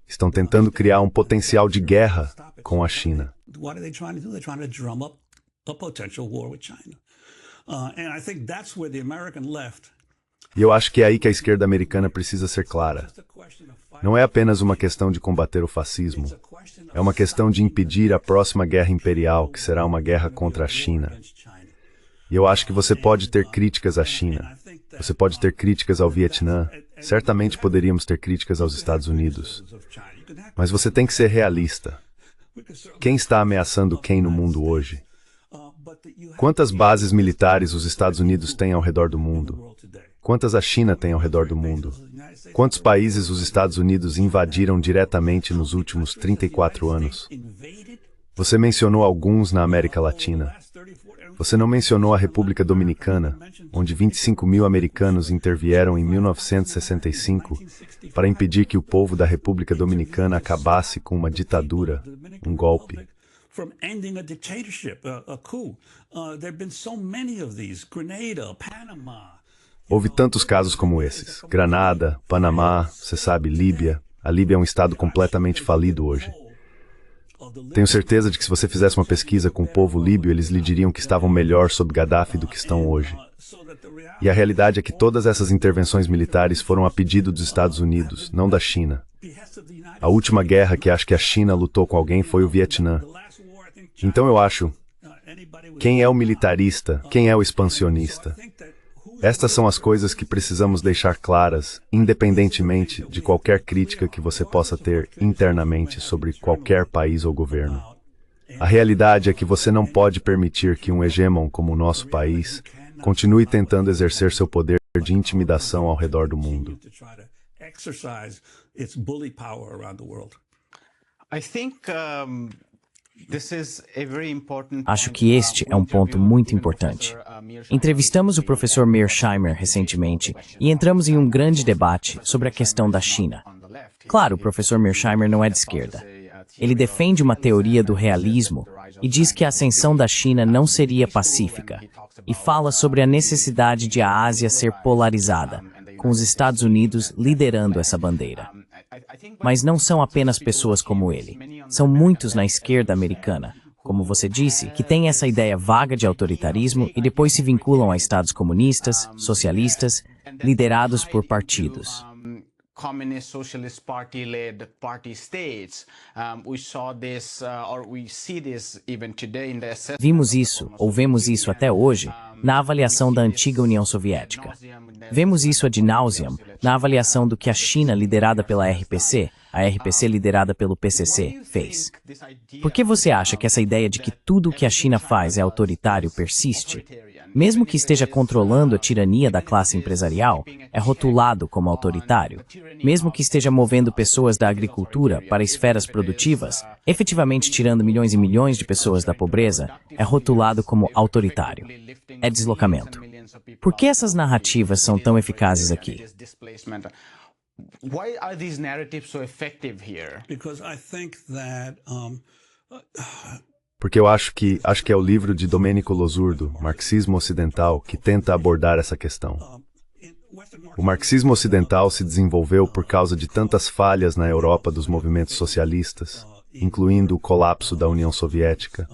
Estão tentando criar um potencial de guerra com a China. E eu acho que é aí que a esquerda americana precisa ser clara. Não é apenas uma questão de combater o fascismo. É uma questão de impedir a próxima guerra imperial, que será uma guerra contra a China. E eu acho que você pode ter críticas à China. Você pode ter críticas ao Vietnã. Certamente poderíamos ter críticas aos Estados Unidos. Mas você tem que ser realista. Quem está ameaçando quem no mundo hoje? Quantas bases militares os Estados Unidos têm ao redor do mundo? Quantas a China tem ao redor do mundo? Quantos países os Estados Unidos invadiram diretamente nos últimos 34 anos? Você mencionou alguns na América Latina. Você não mencionou a República Dominicana, onde 25 mil americanos intervieram em 1965 para impedir que o povo da República Dominicana acabasse com uma ditadura, um golpe. Houve tantos casos como esses. Granada, Panamá, você sabe, Líbia. A Líbia é um estado completamente falido hoje. Tenho certeza de que se você fizesse uma pesquisa com o povo líbio, eles lhe diriam que estavam melhor sob Gaddafi do que estão hoje. E a realidade é que todas essas intervenções militares foram a pedido dos Estados Unidos, não da China. A última guerra que acho que a China lutou com alguém foi o Vietnã. Então eu acho, quem é o militarista, quem é o expansionista? Estas são as coisas que precisamos deixar claras, independentemente de qualquer crítica que você possa ter internamente sobre qualquer país ou governo. A realidade é que você não pode permitir que um hegemon como o nosso país continue tentando exercer seu poder de intimidação ao redor do mundo. Acho que este é um ponto muito importante. Entrevistamos o professor Mearsheimer recentemente e entramos em um grande debate sobre a questão da China. Claro, o professor Mearsheimer não é de esquerda. Ele defende uma teoria do realismo e diz que a ascensão da China não seria pacífica, e fala sobre a necessidade de a Ásia ser polarizada, com os Estados Unidos liderando essa bandeira. Mas não são apenas pessoas como ele. São muitos na esquerda americana, como você disse, que têm essa ideia vaga de autoritarismo e depois se vinculam a estados comunistas, socialistas, liderados por partidos. Communist Socialist Party-led party states. We saw this, or we see this even today in the assessment. Vimos isso, ou vemos isso até hoje, na avaliação da antiga União Soviética. Vemos isso ad nauseam na avaliação do que a China, liderada pela RPC, a RPC liderada pelo PCC, fez. Por que você acha que essa ideia de que tudo o que a China faz é autoritário persiste? Mesmo que esteja controlando a tirania da classe empresarial, é rotulado como autoritário. Mesmo que esteja movendo pessoas da agricultura para esferas produtivas, efetivamente tirando milhões e milhões de pessoas da pobreza, é rotulado como autoritário. É deslocamento. Por que essas narrativas são tão eficazes aqui? Why are these narratives so effective here? Because I think that Porque eu acho que é o livro de Domenico Losurdo, Marxismo Ocidental, que tenta abordar essa questão. O marxismo ocidental se desenvolveu por causa de tantas falhas na Europa dos movimentos socialistas, incluindo o colapso da União Soviética.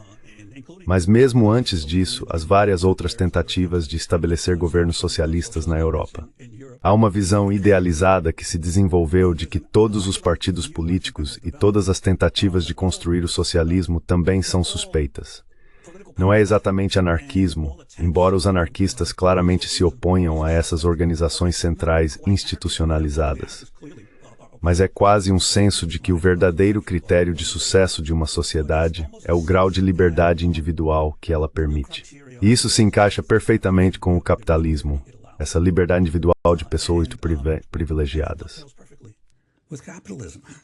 Mas mesmo antes disso, as várias outras tentativas de estabelecer governos socialistas na Europa. Há uma visão idealizada que se desenvolveu de que todos os partidos políticos e todas as tentativas de construir o socialismo também são suspeitas. Não é exatamente anarquismo, embora os anarquistas claramente se oponham a essas organizações centrais institucionalizadas. Mas é quase um senso de que o verdadeiro critério de sucesso de uma sociedade é o grau de liberdade individual que ela permite. E isso se encaixa perfeitamente com o capitalismo, essa liberdade individual de pessoas privilegiadas.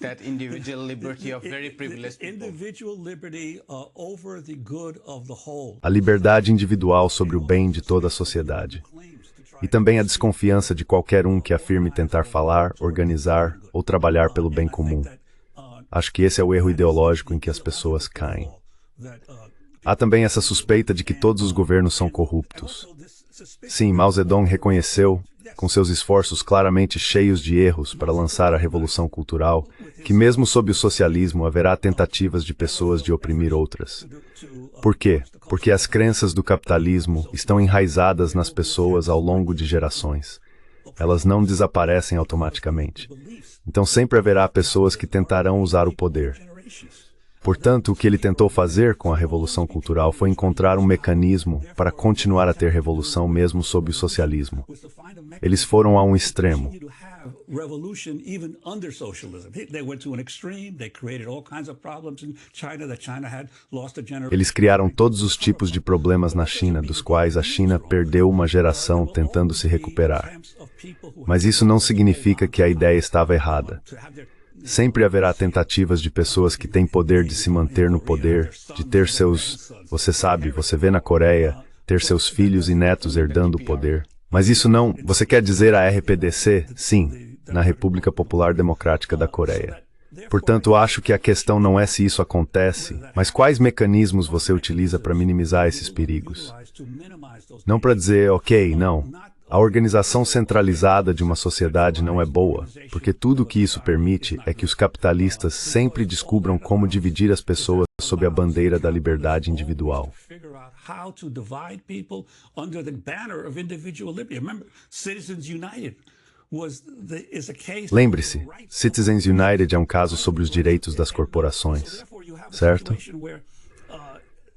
That individual liberty of very privileged people. A liberdade individual sobre o bem de toda a sociedade. E também a desconfiança de qualquer um que afirme tentar falar, organizar ou trabalhar pelo bem comum. Acho que esse é o erro ideológico em que as pessoas caem. Há também essa suspeita de que todos os governos são corruptos. Sim, Mao Zedong reconheceu, com seus esforços claramente cheios de erros para lançar a Revolução Cultural, que mesmo sob o socialismo haverá tentativas de pessoas de oprimir outras. Por quê? Porque as crenças do capitalismo estão enraizadas nas pessoas ao longo de gerações. Elas não desaparecem automaticamente. Então sempre haverá pessoas que tentarão usar o poder. Portanto, o que ele tentou fazer com a Revolução Cultural foi encontrar um mecanismo para continuar a ter revolução mesmo sob o socialismo. Eles foram a um extremo. Eles criaram todos os tipos de problemas na China, dos quais a China perdeu uma geração tentando se recuperar. Mas isso não significa que a ideia estava errada. Sempre haverá tentativas de pessoas que têm poder de se manter no poder, de ter seus... Você sabe, você vê na Coreia, ter seus filhos e netos herdando o poder. Mas isso não... Você quer dizer a RPDC? Sim, na República Popular Democrática da Coreia. Portanto, acho que a questão não é se isso acontece, mas quais mecanismos você utiliza para minimizar esses perigos. Não para dizer, ok, não. A organização centralizada de uma sociedade não é boa, porque tudo o que isso permite é que os capitalistas sempre descubram como dividir as pessoas sob a bandeira da liberdade individual. Lembre-se, Citizens United é um caso sobre os direitos das corporações, certo?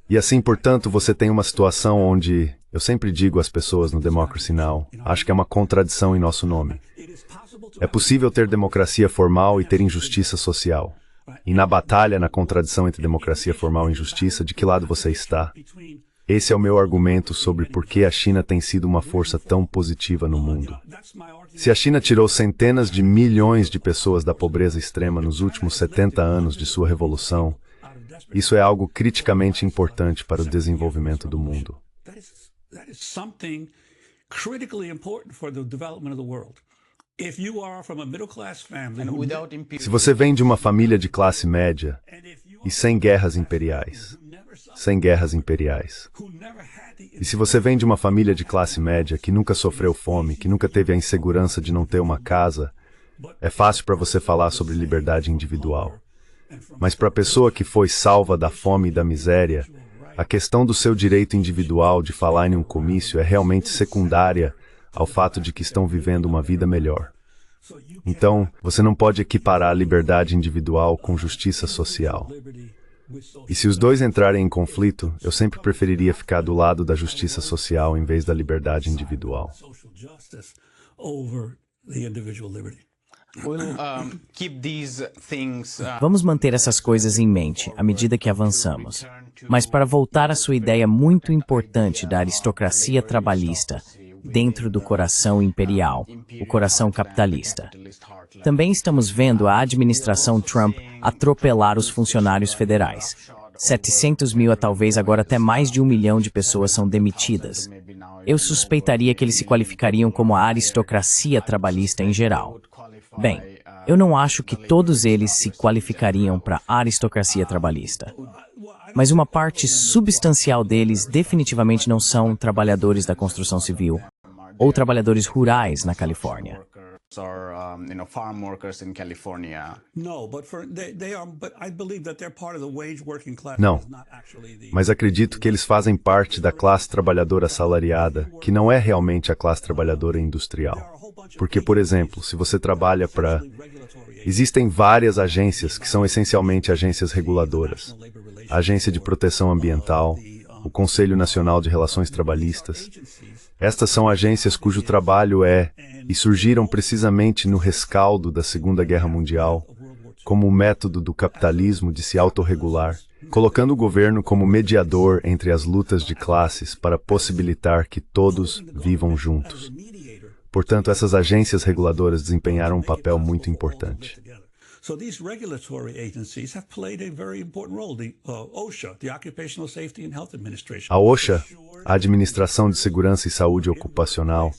E assim, portanto, você tem uma situação onde, eu sempre digo às pessoas no Democracy Now!, acho que é uma contradição em nosso nome. É possível ter democracia formal e ter injustiça social. E na batalha, na contradição entre democracia formal e injustiça, de que lado você está? Esse é o meu argumento sobre por que a China tem sido uma força tão positiva no mundo. Se a China tirou centenas de milhões de pessoas da pobreza extrema nos últimos 70 anos de sua revolução, isso é algo criticamente importante para o desenvolvimento do mundo. Se você vem de uma família de classe média e sem guerras imperiais, e se você vem de uma família de classe média que nunca sofreu fome, que nunca teve a insegurança de não ter uma casa, é fácil para você falar sobre liberdade individual. Mas para a pessoa que foi salva da fome e da miséria, a questão do seu direito individual de falar em um comício é realmente secundária ao fato de que estão vivendo uma vida melhor. Então, você não pode equiparar a liberdade individual com justiça social. E se os dois entrarem em conflito, eu sempre preferiria ficar do lado da justiça social em vez da liberdade individual. Vamos manter essas coisas em mente à medida que avançamos. Mas para voltar à sua ideia muito importante da aristocracia trabalhista dentro do coração imperial, o coração capitalista. Também estamos vendo a administração Trump atropelar os funcionários federais. 700 mil a talvez agora até mais de 1 milhão de pessoas são demitidas. Eu suspeitaria que eles se qualificariam como a aristocracia trabalhista em geral. Bem, eu não acho que todos eles se qualificariam para a aristocracia trabalhista. Mas uma parte substancial deles definitivamente não são trabalhadores da construção civil ou trabalhadores rurais na Califórnia. Não, mas acredito que eles fazem parte da classe trabalhadora assalariada, que não é realmente a classe trabalhadora industrial. Porque, por exemplo, se você trabalha para... Existem várias agências que são essencialmente agências reguladoras. A Agência de Proteção Ambiental, o Conselho Nacional de Relações Trabalhistas. Estas são agências cujo trabalho é, e surgiram precisamente no rescaldo da Segunda Guerra Mundial, como um método do capitalismo de se autorregular, colocando o governo como mediador entre as lutas de classes para possibilitar que todos vivam juntos. Portanto, essas agências reguladoras desempenharam um papel muito importante. So these regulatory agencies have played a very important role. The OSHA, the Occupational Safety and Health Administration. A OSHA, a Administração de Segurança e Saúde Ocupacional,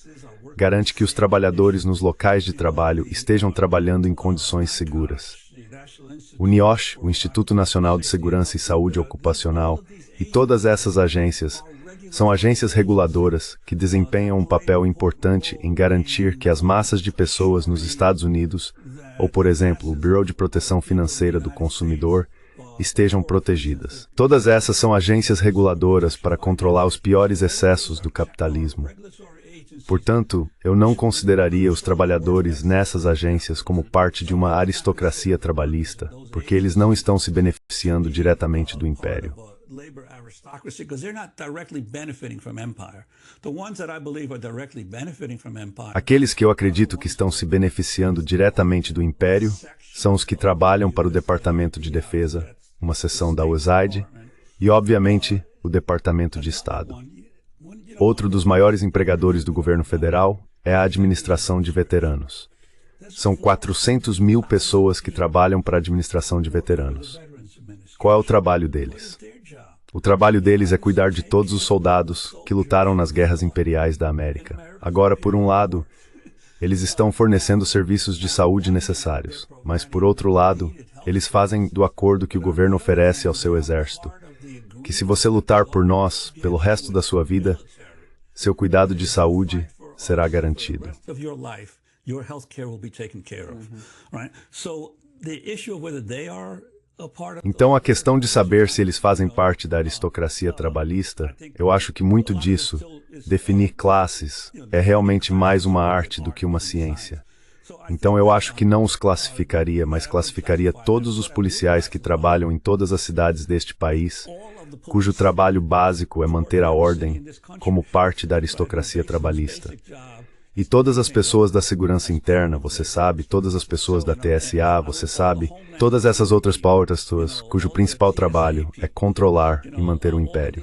garante que os trabalhadores nos locais de trabalho estejam trabalhando em condições seguras. O NIOSH, o Instituto Nacional de Segurança e Saúde Ocupacional, e todas essas agências são agências reguladoras que desempenham um papel importante em garantir que as massas de pessoas nos Estados Unidos, ou, por exemplo, o Bureau de Proteção Financeira do Consumidor, estejam protegidas. Todas essas são agências reguladoras para controlar os piores excessos do capitalismo. Portanto, eu não consideraria os trabalhadores nessas agências como parte de uma aristocracia trabalhista, porque eles não estão se beneficiando diretamente do império. Aqueles que eu acredito que estão se beneficiando diretamente do império são os que trabalham para o Departamento de Defesa, uma seção da USAID, e, obviamente, o Departamento de Estado. Outro dos maiores empregadores do governo federal é a Administração de Veteranos. São 400 mil pessoas que trabalham para a Administração de Veteranos. Qual é o trabalho deles? O trabalho deles é cuidar de todos os soldados que lutaram nas guerras imperiais da América. Agora, por um lado, eles estão fornecendo serviços de saúde necessários, mas, por outro lado, eles fazem do acordo que o governo oferece ao seu exército, que se você lutar por nós, pelo resto da sua vida, seu cuidado de saúde será garantido. Então, a questão de saber se eles fazem parte da aristocracia trabalhista, eu acho que muito disso, definir classes, é realmente mais uma arte do que uma ciência. Então, eu acho que não os classificaria, mas classificaria todos os policiais que trabalham em todas as cidades deste país, cujo trabalho básico é manter a ordem, como parte da aristocracia trabalhista. E todas as pessoas da segurança interna, você sabe, todas as pessoas da TSA, você sabe, todas essas outras pautas cujo principal trabalho é controlar e manter o império.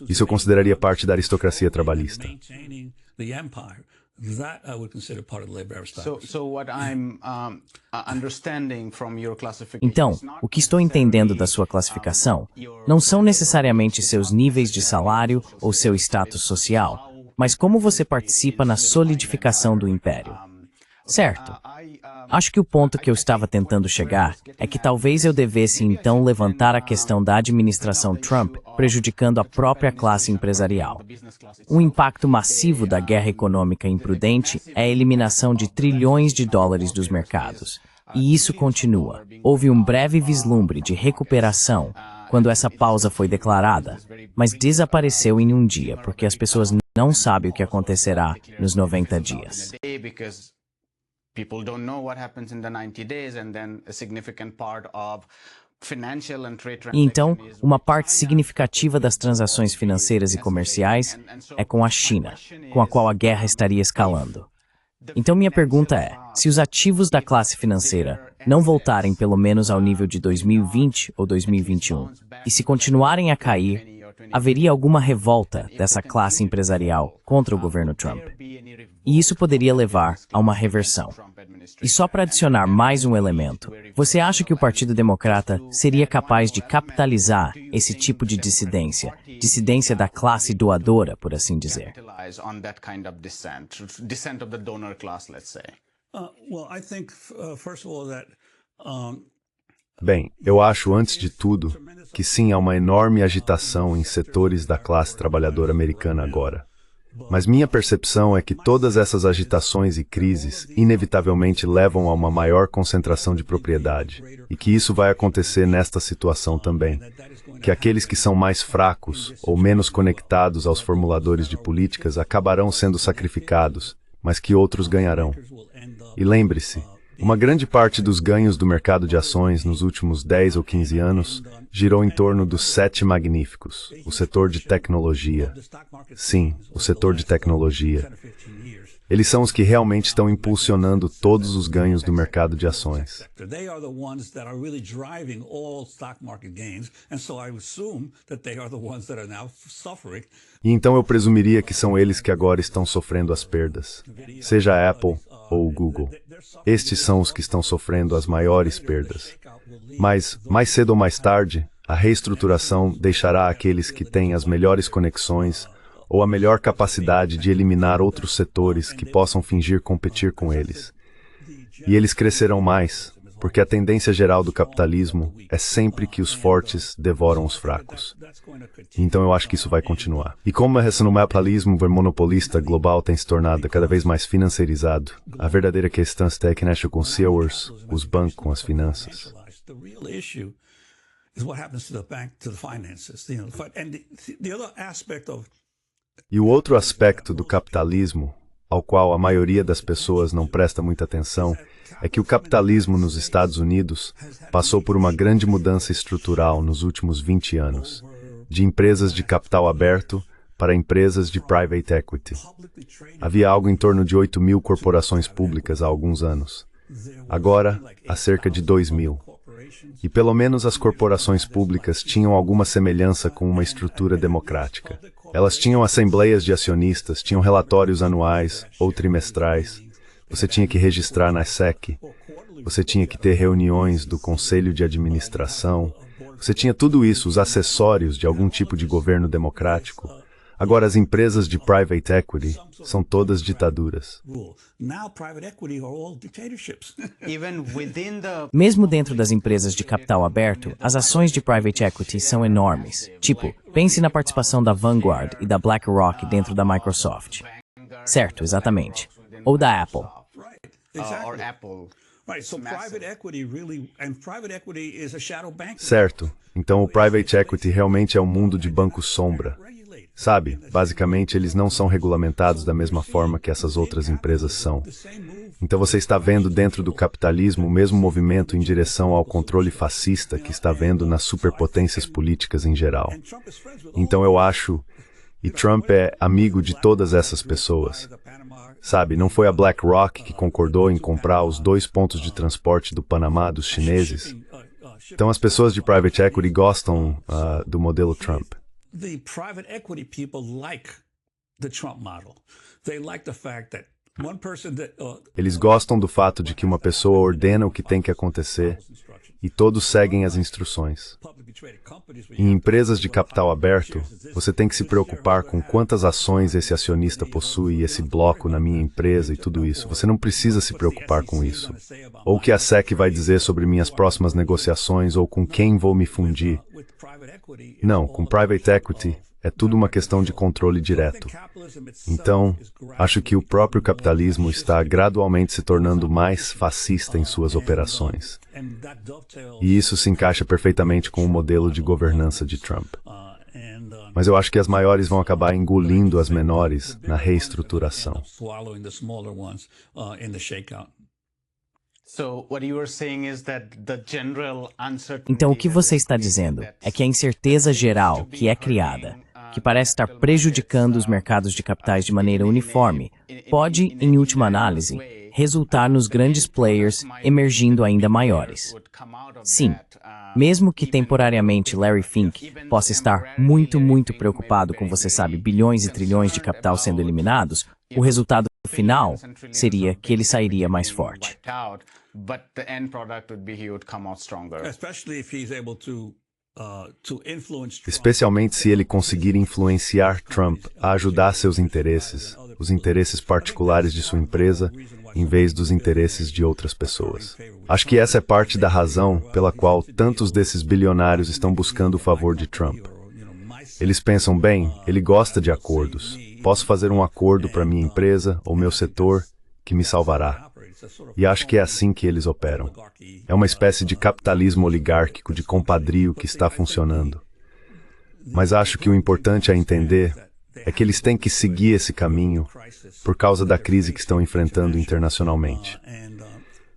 Isso eu consideraria parte da aristocracia trabalhista. Então, o que estou entendendo da sua classificação não são necessariamente seus níveis de salário ou seu status social, mas como você participa na solidificação do império. Certo. Acho que o ponto que eu estava tentando chegar é que talvez eu devesse então levantar a questão da administração Trump prejudicando a própria classe empresarial. Um impacto massivo da guerra econômica imprudente é a eliminação de trilhões de dólares dos mercados. E isso continua. Houve um breve vislumbre de recuperação quando essa pausa foi declarada, mas desapareceu em um dia porque as pessoas não sabem o que acontecerá nos 90 dias. People don't know what happens in the 90 days, and then a significant part of financial and trade E então, uma parte significativa das transações financeiras e comerciais é com a China, com a qual a guerra estaria escalando. Então minha pergunta é, se os ativos da classe financeira não voltarem pelo menos ao nível de 2020 ou 2021, e se continuarem a cair, haveria alguma revolta dessa classe empresarial contra o governo Trump. E isso poderia levar a uma reversão. E só para adicionar mais um elemento, você acha que o Partido Democrata seria capaz de capitalizar esse tipo de dissidência, dissidência da classe doadora, por assim dizer? Bem, eu acho, antes de tudo, que sim, há uma enorme agitação em setores da classe trabalhadora americana agora. Mas minha percepção é que todas essas agitações e crises inevitavelmente levam a uma maior concentração de propriedade, e que isso vai acontecer nesta situação também, que aqueles que são mais fracos ou menos conectados aos formuladores de políticas acabarão sendo sacrificados, mas que outros ganharão. E lembre-se, uma grande parte dos ganhos do mercado de ações nos últimos 10 ou 15 anos girou em torno dos 7 magníficos, o setor de tecnologia. Sim, o setor de tecnologia. Eles são os que realmente estão impulsionando todos os ganhos do mercado de ações. E então eu presumiria que são eles que agora estão sofrendo as perdas, seja a Apple ou o Google. Estes são os que estão sofrendo as maiores perdas. Mas, mais cedo ou mais tarde, a reestruturação deixará aqueles que têm as melhores conexões ou a melhor capacidade de eliminar outros setores que possam fingir competir com eles. E eles crescerão mais, porque a tendência geral do capitalismo é sempre que os fortes devoram os fracos. Então eu acho que isso vai continuar. E como esse capitalismo monopolista global tem se tornado cada vez mais financiarizado, a verdadeira questão está que mexe com os bancos, com as finanças. E o outro aspecto do capitalismo, ao qual a maioria das pessoas não presta muita atenção, é que o capitalismo nos Estados Unidos passou por uma grande mudança estrutural nos últimos 20 anos, de empresas de capital aberto para empresas de private equity. Havia algo em torno de 8.000 corporações públicas há alguns anos. Agora, há cerca de 2.000. E pelo menos as corporações públicas tinham alguma semelhança com uma estrutura democrática. Elas tinham assembleias de acionistas, tinham relatórios anuais ou trimestrais. Você tinha que registrar na SEC. Você tinha que ter reuniões do conselho de administração. Você tinha tudo isso, os acessórios de algum tipo de governo democrático. Agora, as empresas de private equity são todas ditaduras. Mesmo dentro das empresas de capital aberto, as ações de private equity são enormes. Tipo, pense na participação da Vanguard e da BlackRock dentro da Microsoft. Certo, exatamente. Ou da Apple. Certo. Então o private equity realmente é um mundo de banco sombra. Sabe, basicamente eles não são regulamentados da mesma forma que essas outras empresas são. Então você está vendo dentro do capitalismo o mesmo movimento em direção ao controle fascista que está vendo nas superpotências políticas em geral. Então eu acho, e Trump é amigo de todas essas pessoas. Sabe, não foi a BlackRock que concordou em comprar os 2 pontos de transporte do Panamá dos chineses? Então as pessoas de private equity gostam do modelo Trump. The private equity people like the Trump model. They like the fact that one person that Eles gostam do fato de que uma pessoa ordena o que tem que acontecer e todos seguem as instruções. Em empresas de capital aberto, você tem que se preocupar com quantas ações esse acionista possui, esse bloco na minha empresa e tudo isso. Você não precisa se preocupar com isso. Ou o que a SEC vai dizer sobre minhas próximas negociações ou com quem vou me fundir. Não, com private equity é tudo uma questão de controle direto. Então, acho que o próprio capitalismo está gradualmente se tornando mais fascista em suas operações. E isso se encaixa perfeitamente com o modelo de governança de Trump. Mas eu acho que as maiores vão acabar engolindo as menores na reestruturação. Então o que você está dizendo é que a incerteza geral que é criada, que parece estar prejudicando os mercados de capitais de maneira uniforme, pode, em última análise, resultar nos grandes players emergindo ainda maiores. Sim, mesmo que temporariamente Larry Fink possa estar muito preocupado com, você sabe, bilhões e trilhões de capital sendo eliminados, o resultado final seria que ele sairia mais forte. Especialmente se ele conseguir influenciar Trump a ajudar seus interesses, os interesses particulares de sua empresa, em vez dos interesses de outras pessoas. Acho que essa é parte da razão pela qual tantos desses bilionários estão buscando o favor de Trump. Eles pensam, bem, ele gosta de acordos. Posso fazer um acordo para minha empresa ou meu setor que me salvará. E acho que é assim que eles operam. É uma espécie de capitalismo oligárquico de compadrio que está funcionando. Mas acho que o importante a entender é que eles têm que seguir esse caminho por causa da crise que estão enfrentando internacionalmente.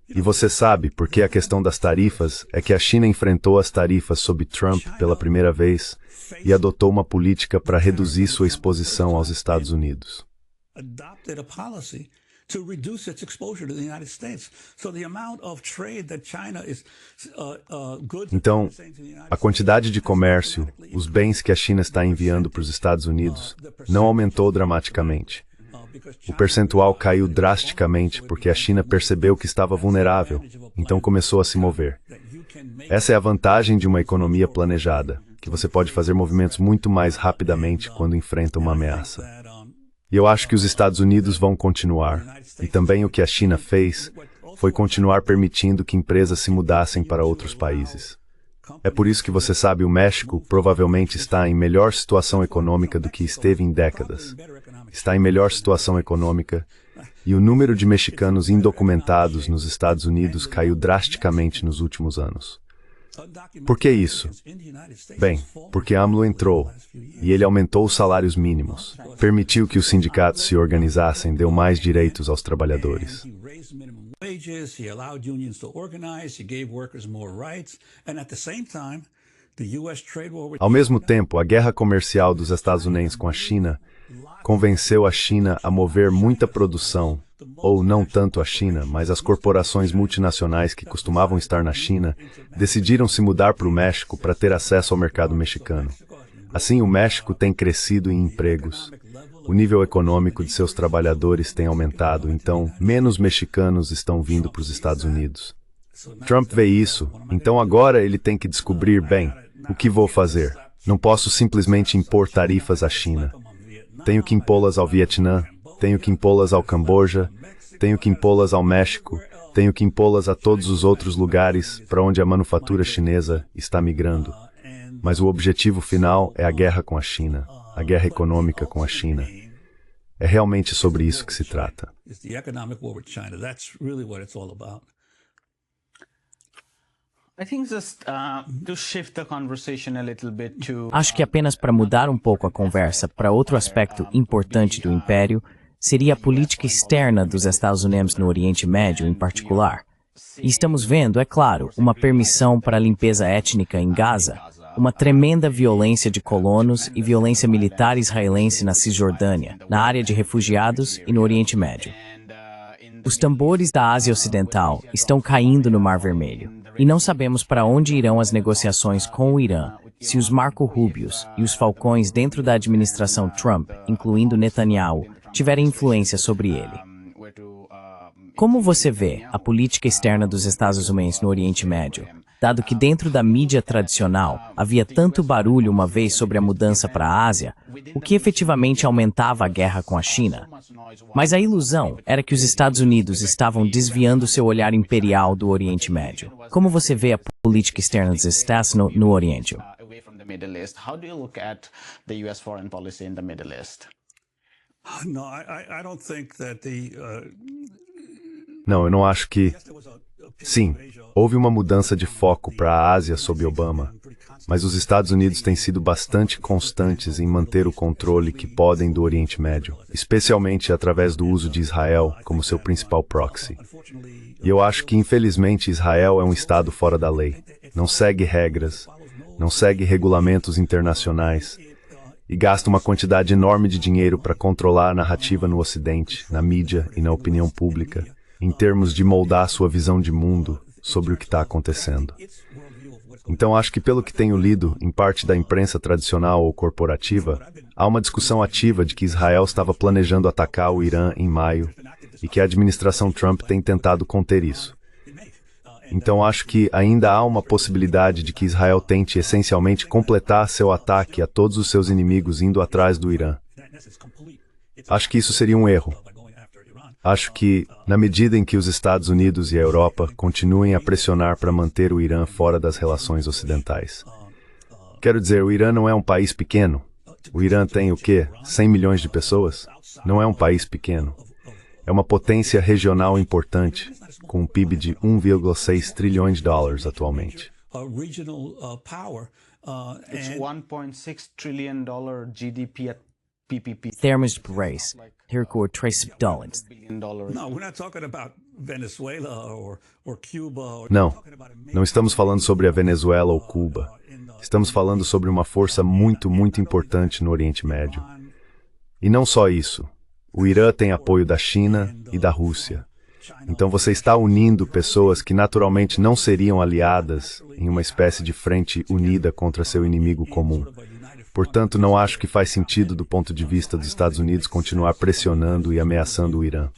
E você sabe, porque a questão das tarifas é que a China enfrentou as tarifas sob Trump pela primeira vez e adotou uma política para reduzir sua exposição aos Estados Unidos. To reduce its exposure to the United States. So the amount of trade that China is Então, a quantidade de comércio, os bens que a China está enviando para os Estados Unidos, não aumentou dramaticamente. O percentual caiu drasticamente porque a China percebeu que estava vulnerável, então começou a se mover. Essa é a vantagem de uma economia planejada, que você pode fazer movimentos muito mais rapidamente quando enfrenta uma ameaça. E eu acho que os Estados Unidos vão continuar, e também o que a China fez foi continuar permitindo que empresas se mudassem para outros países. É por isso que você sabe, o México provavelmente está em melhor situação econômica do que esteve em décadas. Está em melhor situação econômica, e o número de mexicanos indocumentados nos Estados Unidos caiu drasticamente nos últimos anos. Por que isso? Bem, porque AMLO entrou, e ele aumentou os salários mínimos, permitiu que os sindicatos se organizassem, deu mais direitos aos trabalhadores. Ao mesmo tempo, a guerra comercial dos Estados Unidos com a China convenceu a China a mover muita produção, ou não tanto a China, mas as corporações multinacionais que costumavam estar na China, decidiram se mudar para o México para ter acesso ao mercado mexicano. Assim, o México tem crescido em empregos. O nível econômico de seus trabalhadores tem aumentado, então menos mexicanos estão vindo para os Estados Unidos. Trump vê isso, então agora ele tem que descobrir, bem, o que vou fazer. Não posso simplesmente impor tarifas à China. Tenho que impô-las ao Vietnã, tenho que impô-las ao Camboja, tenho que impô-las ao México, tenho que impô-las a todos os outros lugares para onde a manufatura chinesa está migrando. Mas o objetivo final é a guerra com a China, a guerra econômica com a China. É realmente sobre isso que se trata. Acho que apenas para mudar um pouco a conversa para outro aspecto importante do Império, seria a política externa dos Estados Unidos no Oriente Médio em particular. E estamos vendo, é claro, uma permissão para a limpeza étnica em Gaza, uma tremenda violência de colonos e violência militar israelense na Cisjordânia, na área de refugiados e no Oriente Médio. Os tambores da Ásia Ocidental estão caindo no Mar Vermelho, e não sabemos para onde irão as negociações com o Irã, se os Marco Rubios e os falcões dentro da administração Trump, incluindo Netanyahu, tiverem influência sobre ele. Como você vê a política externa dos Estados Unidos no Oriente Médio, dado que dentro da mídia tradicional havia tanto barulho uma vez sobre a mudança para a Ásia, o que efetivamente aumentava a guerra com a China? Mas a ilusão era que os Estados Unidos estavam desviando seu olhar imperial do Oriente Médio. Como você vê a política externa dos Estados no Oriente? Não, eu não acho que... Sim, houve uma mudança de foco para a Ásia sob Obama, mas os Estados Unidos têm sido bastante constantes em manter o controle que podem do Oriente Médio, especialmente através do uso de Israel como seu principal proxy. E eu acho que, infelizmente, Israel é um estado fora da lei, não segue regras, não segue regulamentos internacionais e gasta uma quantidade enorme de dinheiro para controlar a narrativa no Ocidente, na mídia e na opinião pública, em termos de moldar sua visão de mundo sobre o que está acontecendo. Então acho que pelo que tenho lido, em parte da imprensa tradicional ou corporativa, há uma discussão ativa de que Israel estava planejando atacar o Irã em maio e que a administração Trump tem tentado conter isso. Então acho que ainda há uma possibilidade de que Israel tente essencialmente completar seu ataque a todos os seus inimigos indo atrás do Irã. Acho que isso seria um erro. Acho que, na medida em que os Estados Unidos e a Europa continuem a pressionar para manter o Irã fora das relações ocidentais. Quero dizer, o Irã não é um país pequeno. O Irã tem o quê? 100 milhões de pessoas? Não é um país pequeno. É uma potência regional importante, com um PIB de 1,6 trilhões de dólares atualmente. It's $1.6 trillion GDP at PPP. Termos de país, recorde $3 bilhões. No, we're not talking about Venezuela or Cuba. Não estamos falando sobre a Venezuela ou Cuba. Estamos falando sobre uma força muito, muito importante no Oriente Médio. E não só isso. O Irã tem apoio da China e da Rússia. Então você está unindo pessoas que naturalmente não seriam aliadas em uma espécie de frente unida contra seu inimigo comum. Portanto, não acho que faz sentido do ponto de vista dos Estados Unidos continuar pressionando e ameaçando o Irã.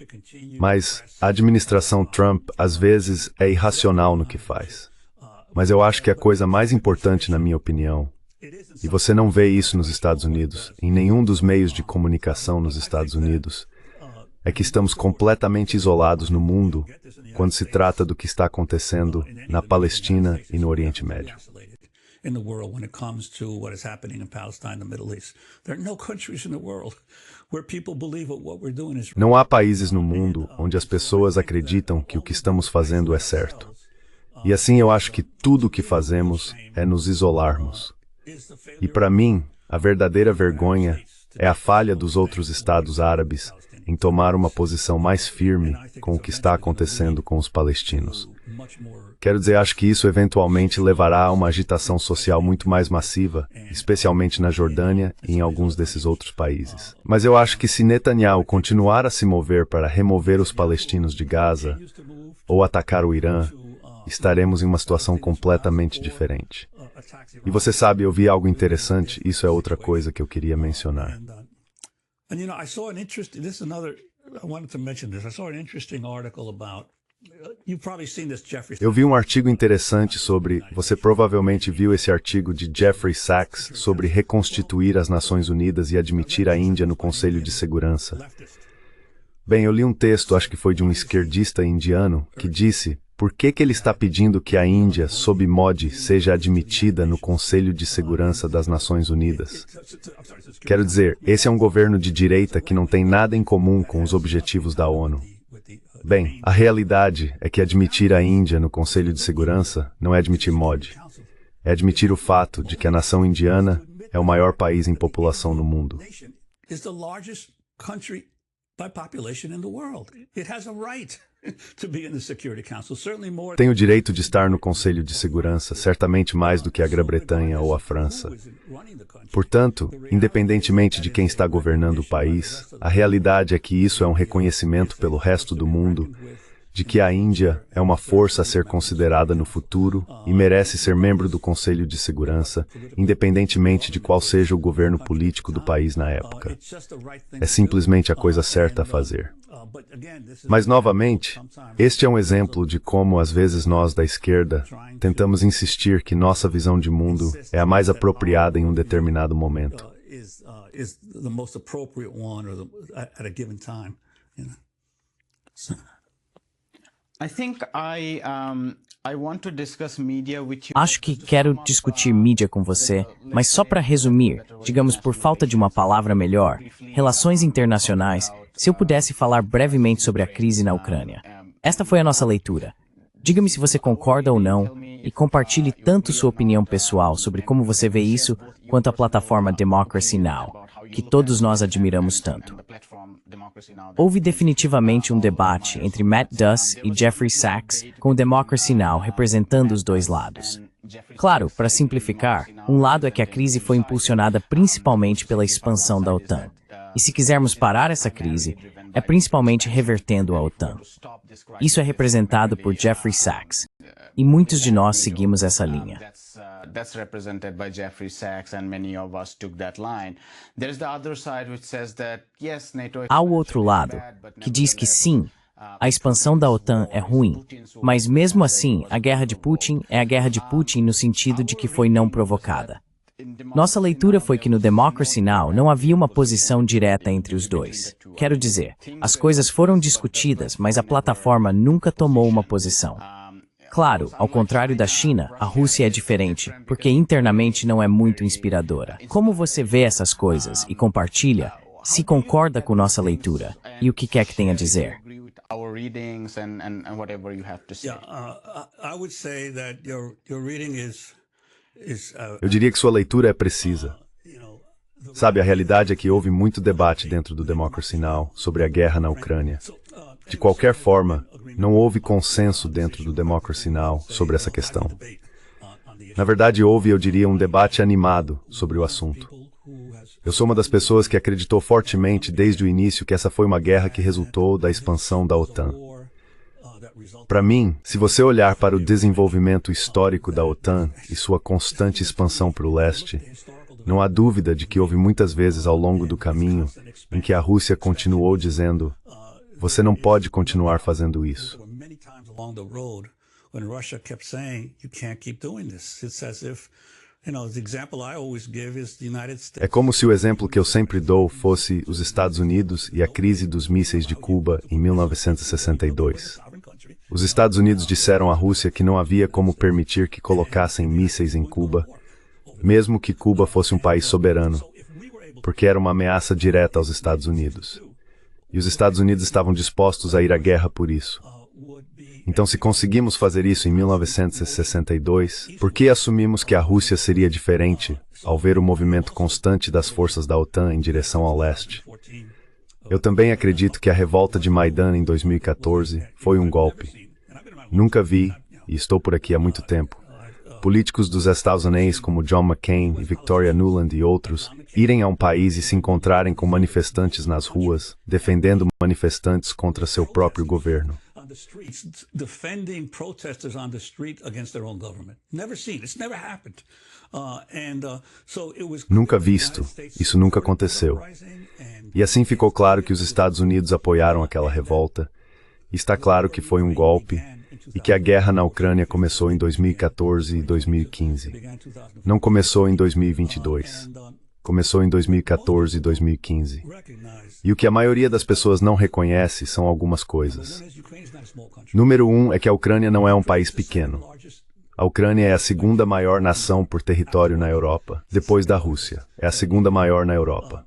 Mas a administração Trump, às vezes, é irracional no que faz. Mas eu acho que a coisa mais importante, na minha opinião, e você não vê isso nos Estados Unidos, em nenhum dos meios de comunicação nos Estados Unidos, é que estamos completamente isolados no mundo quando se trata do que está acontecendo na Palestina e no Oriente Médio. In the world when it comes to what is happening in Palestine and the Middle East. There are no countries in the world where people believe that what we're doing is Não há países no mundo onde as pessoas acreditam que o que estamos fazendo é certo. E assim eu acho que tudo o que fazemos é nos isolarmos. E para mim, a verdadeira vergonha é a falha dos outros estados árabes em tomar uma posição mais firme com o que está acontecendo com os palestinos. Quero dizer, acho que isso eventualmente levará a uma agitação social muito mais massiva, especialmente na Jordânia e em alguns desses outros países. Mas eu acho que se Netanyahu continuar a se mover para remover os palestinos de Gaza ou atacar o Irã, estaremos em uma situação completamente diferente. E você sabe, eu vi algo interessante, isso é outra coisa que eu queria mencionar. And you know, I saw an interesting, this is another, I wanted to mention this, I saw an interesting article about Eu vi um artigo interessante sobre... Você provavelmente viu esse artigo de Jeffrey Sachs sobre reconstituir as Nações Unidas e admitir a Índia no Conselho de Segurança. Bem, eu li um texto, acho que foi de um esquerdista indiano, que disse... Por que ele está pedindo que a Índia, sob Modi, seja admitida no Conselho de Segurança das Nações Unidas? Quero dizer, esse é um governo de direita que não tem nada em comum com os objetivos da ONU. Bem, a realidade é que admitir a Índia no Conselho de Segurança não é admitir Modi. É admitir o fato de que a nação indiana é o maior país em população no mundo. Tem o direito de estar no Conselho de Segurança, certamente mais do que a Grã-Bretanha ou a França. Portanto, independentemente de quem está governando o país, a realidade é que isso é um reconhecimento pelo resto do mundo de que a Índia é uma força a ser considerada no futuro e merece ser membro do Conselho de Segurança, independentemente de qual seja o governo político do país na época. É simplesmente a coisa certa a fazer. Mas, novamente, este é um exemplo de como, às vezes, nós da esquerda tentamos insistir que nossa visão de mundo é a mais apropriada em um determinado momento. Acho que quero discutir mídia com você, mas só para resumir, digamos por falta de uma palavra melhor, relações internacionais, se eu pudesse falar brevemente sobre a crise na Ucrânia. Esta foi a nossa leitura. Diga-me se você concorda ou não, e compartilhe tanto sua opinião pessoal sobre como você vê isso, quanto a plataforma Democracy Now!, que todos nós admiramos tanto. Houve definitivamente um debate entre Matt Duss e Jeffrey Sachs, com o Democracy Now! Representando os dois lados. Claro, para simplificar, um lado é que a crise foi impulsionada principalmente pela expansão da OTAN. E se quisermos parar essa crise, é principalmente revertendo a OTAN. Isso é representado por Jeffrey Sachs. E muitos de nós seguimos essa linha. Há o outro lado, que diz que sim, a expansão da OTAN é ruim, mas mesmo assim, a guerra de Putin é a guerra de Putin no sentido de que foi não provocada. Nossa leitura foi que no Democracy Now! Não havia uma posição direta entre os dois. Quero dizer, as coisas foram discutidas, mas a plataforma nunca tomou uma posição. Claro, ao contrário da China, a Rússia é diferente, porque internamente não é muito inspiradora. Como você vê essas coisas e compartilha, se concorda com nossa leitura, e o que quer que tenha a dizer? Eu diria que sua leitura é precisa. Sabe, a realidade é que houve muito debate dentro do Democracy Now! Sobre a guerra na Ucrânia. De qualquer forma, não houve consenso dentro do Democracy Now! Sobre essa questão. Na verdade, houve, eu diria, um debate animado sobre o assunto. Eu sou uma das pessoas que acreditou fortemente desde o início que essa foi uma guerra que resultou da expansão da OTAN. Para mim, se você olhar para o desenvolvimento histórico da OTAN e sua constante expansão para o leste, não há dúvida de que houve muitas vezes ao longo do caminho em que a Rússia continuou dizendo: você não pode continuar fazendo isso. É como se o exemplo que eu sempre dou fosse os Estados Unidos e a crise dos mísseis de Cuba em 1962. Os Estados Unidos disseram à Rússia que não havia como permitir que colocassem mísseis em Cuba, mesmo que Cuba fosse um país soberano, porque era uma ameaça direta aos Estados Unidos. E os Estados Unidos estavam dispostos a ir à guerra por isso. Então, se conseguimos fazer isso em 1962, por que assumimos que a Rússia seria diferente ao ver o movimento constante das forças da OTAN em direção ao leste? Eu também acredito que a revolta de Maidan em 2014 foi um golpe. Nunca vi, e estou por aqui há muito tempo, políticos dos Estados Unidos como John McCain e Victoria Nuland e outros irem a um país e se encontrarem com manifestantes nas ruas, defendendo manifestantes contra seu próprio governo. Nunca visto. Isso nunca aconteceu. E assim ficou claro que os Estados Unidos apoiaram aquela revolta, Está claro que foi um golpe e que a guerra na Ucrânia começou em 2014 e 2015. Não começou em 2022. Começou em 2014 e 2015. E o que a maioria das pessoas não reconhece são algumas coisas. Número 1 é que a Ucrânia não é um país pequeno. A Ucrânia é a segunda maior nação por território na Europa, depois da Rússia. É a segunda maior na Europa.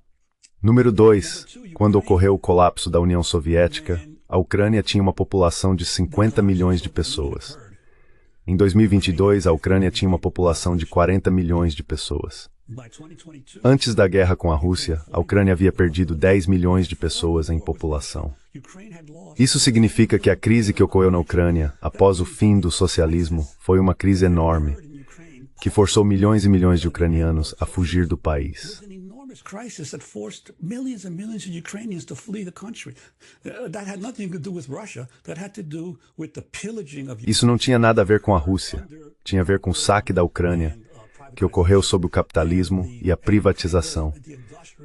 Número 2, quando ocorreu o colapso da União Soviética, a Ucrânia tinha uma população de 50 milhões de pessoas. Em 2022, a Ucrânia tinha uma população de 40 milhões de pessoas. Antes da guerra com a Rússia, a Ucrânia havia perdido 10 milhões de pessoas em população. Isso significa que a crise que ocorreu na Ucrânia, após o fim do socialismo, foi uma crise enorme, que forçou milhões e milhões de ucranianos a fugir do país. Crisis that forced millions and millions of Ukrainians to flee the country. That had nothing to do with Russia. That had to do with the pillaging of. Isso não tinha nada a ver com a Rússia. Tinha a ver com o saque da Ucrânia, que ocorreu sob o capitalismo e a privatização.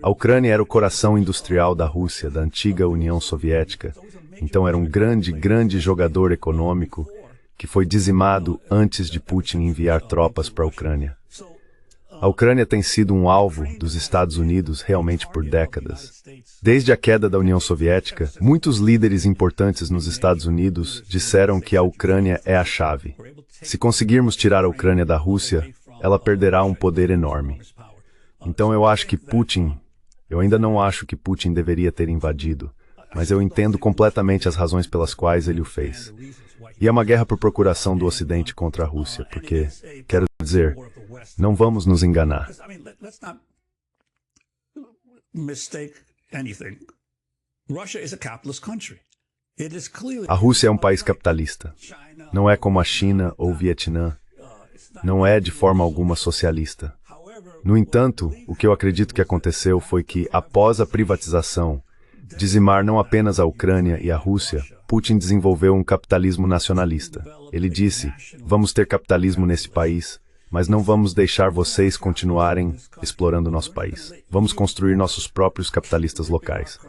A Ucrânia era o coração industrial da Rússia, da antiga União Soviética. Então era um grande jogador econômico que foi dizimado antes de Putin enviar tropas para a Ucrânia. A Ucrânia tem sido um alvo dos Estados Unidos realmente por décadas. Desde a queda da União Soviética, muitos líderes importantes nos Estados Unidos disseram que a Ucrânia é a chave. Se conseguirmos tirar a Ucrânia da Rússia, ela perderá um poder enorme. Então eu ainda não acho que Putin deveria ter invadido, mas eu entendo completamente as razões pelas quais ele o fez. E é uma guerra por procuração do Ocidente contra a Rússia, porque, quero dizer, não vamos nos enganar. A Rússia é um país capitalista. Não é como a China ou o Vietnã. Não é de forma alguma socialista. No entanto, o que eu acredito que aconteceu foi que, após a privatização, dizimar não apenas a Ucrânia e a Rússia, Putin desenvolveu um capitalismo nacionalista. Ele disse, vamos ter capitalismo nesse país, mas não vamos deixar vocês continuarem explorando nosso país. Vamos construir nossos próprios capitalistas locais.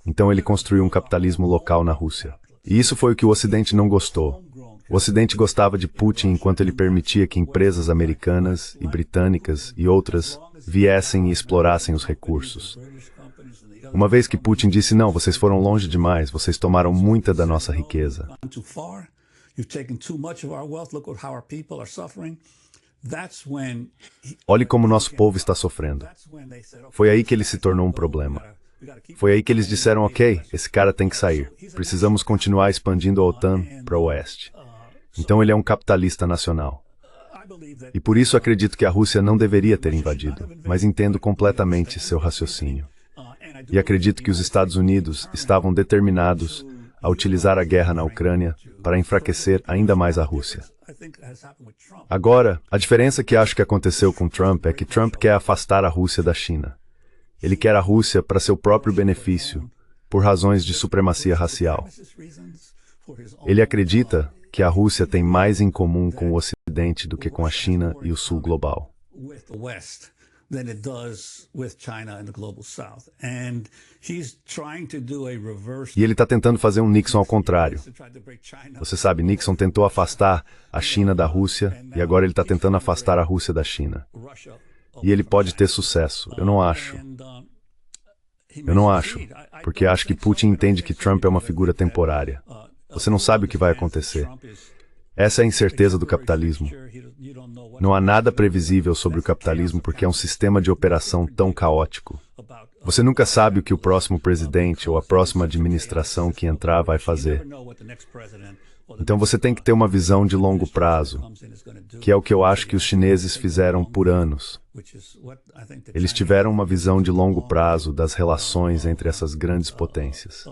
Então ele construiu um capitalismo local na Rússia. E isso foi o que o Ocidente não gostou. O Ocidente gostava de Putin enquanto ele permitia que empresas americanas e britânicas e outras viessem e explorassem os recursos. Uma vez que Putin disse, não, vocês foram longe demais, vocês tomaram muita da nossa riqueza. Olhe como nosso povo está sofrendo. Foi aí que ele se tornou um problema. Foi aí que eles disseram, ok, esse cara tem que sair. Precisamos continuar expandindo a OTAN para o oeste. Então ele é um capitalista nacional. E por isso acredito que a Rússia não deveria ter invadido, mas entendo completamente seu raciocínio. E acredito que os Estados Unidos estavam determinados a utilizar a guerra na Ucrânia para enfraquecer ainda mais a Rússia. Agora, a diferença que acho que aconteceu com Trump é que Trump quer afastar a Rússia da China. Ele quer a Rússia para seu próprio benefício, por razões de supremacia racial. Ele acredita que a Rússia tem mais em comum com o Ocidente do que com a China e o Sul global. E ele está tentando fazer um Nixon ao contrário. Você sabe, Nixon tentou afastar a China da Rússia e agora ele está tentando afastar a Rússia da China. E ele pode ter sucesso. Eu não acho. Porque acho que Putin entende que Trump é uma figura temporária. Você não sabe o que vai acontecer. Essa é a incerteza do capitalismo. Não há nada previsível sobre o capitalismo porque é um sistema de operação tão caótico. Você nunca sabe o que o próximo presidente ou a próxima administração que entrar vai fazer. Então você tem que ter uma visão de longo prazo, que é o que eu acho que os chineses fizeram por anos. Eles tiveram uma visão de longo prazo das relações entre essas grandes potências.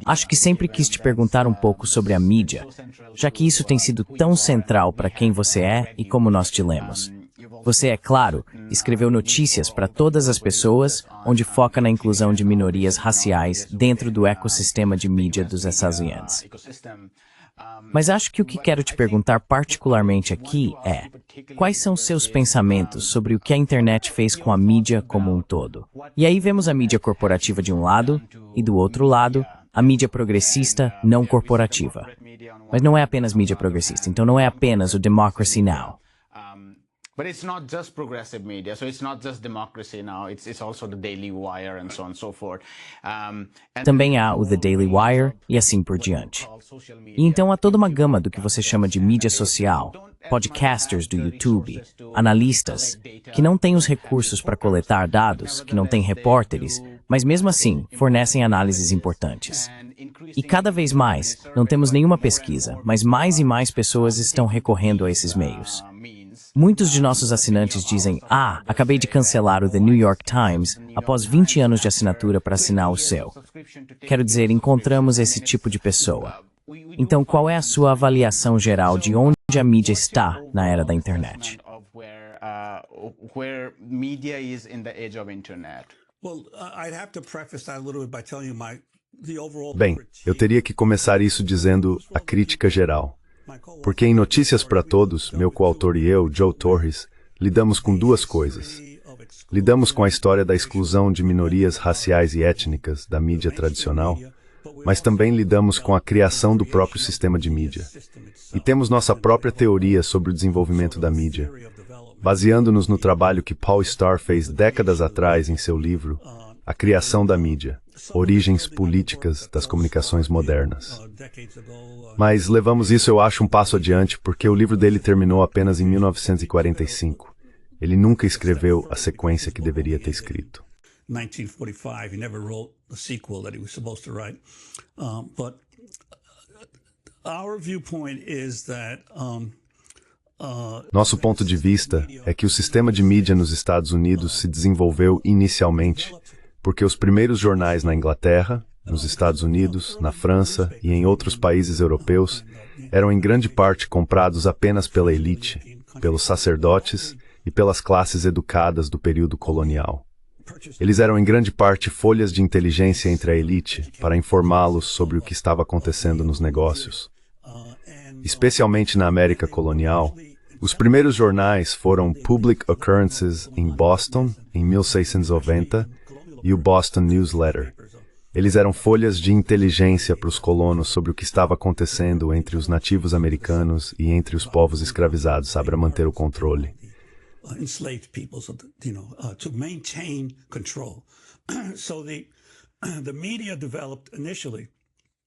Acho que sempre quis te perguntar um pouco sobre a mídia, já que isso tem sido tão central para quem você é e como nós te lemos. Você, é claro, escreveu notícias para todas as pessoas, onde foca na inclusão de minorias raciais dentro do ecossistema de mídia dos Estados Unidos. Mas acho que o que quero te perguntar particularmente aqui é: quais são seus pensamentos sobre o que a internet fez com a mídia como um todo? E aí vemos a mídia corporativa de um lado e do outro lado, a mídia progressista não corporativa. Mas não é apenas mídia progressista, então não é apenas o Democracy Now! But it's not just progressive media, so it's not just Democracy Now! It's also the Daily Wire and so on and so forth. Também há o The Daily Wire e assim por diante. E então há toda uma gama do que você chama de mídia social, podcasters do YouTube, analistas, que não têm os recursos para coletar dados, que não têm repórteres, mas mesmo assim fornecem análises importantes. E cada vez mais, não temos nenhuma pesquisa, mas mais e mais pessoas estão recorrendo a esses meios. Muitos de nossos assinantes dizem: acabei de cancelar o The New York Times após 20 anos de assinatura para assinar o seu. Quero dizer, encontramos esse tipo de pessoa. Então, qual é a sua avaliação geral de onde a mídia está na era da internet? Bem, eu teria que começar isso dizendo a crítica geral. Porque em Notícias para Todos, meu coautor e eu, Joe Torres, lidamos com duas coisas. Lidamos com a história da exclusão de minorias raciais e étnicas da mídia tradicional, mas também lidamos com a criação do próprio sistema de mídia. E temos nossa própria teoria sobre o desenvolvimento da mídia, baseando-nos no trabalho que Paul Starr fez décadas atrás em seu livro A Criação da Mídia, Origens Políticas das Comunicações Modernas. Mas levamos isso, eu acho, um passo adiante, porque o livro dele terminou apenas em 1945. Ele nunca escreveu a sequência que deveria ter escrito. 1945, he never wrote the sequel that he was supposed to write. But our viewpoint is that Nosso ponto de vista é que o sistema de mídia nos Estados Unidos se desenvolveu inicialmente porque os primeiros jornais na Inglaterra, nos Estados Unidos, na França e em outros países europeus eram em grande parte comprados apenas pela elite, pelos sacerdotes e pelas classes educadas do período colonial. Eles eram em grande parte folhas de inteligência entre a elite para informá-los sobre o que estava acontecendo nos negócios. Especialmente na América colonial, os primeiros jornais foram Public Occurrences em Boston, em 1690, e o Boston Newsletter. Eles eram folhas de inteligência para os colonos sobre o que estava acontecendo entre os nativos americanos e entre os povos escravizados, para manter o controle. Enslaved people, to maintain control. So the media developed initially.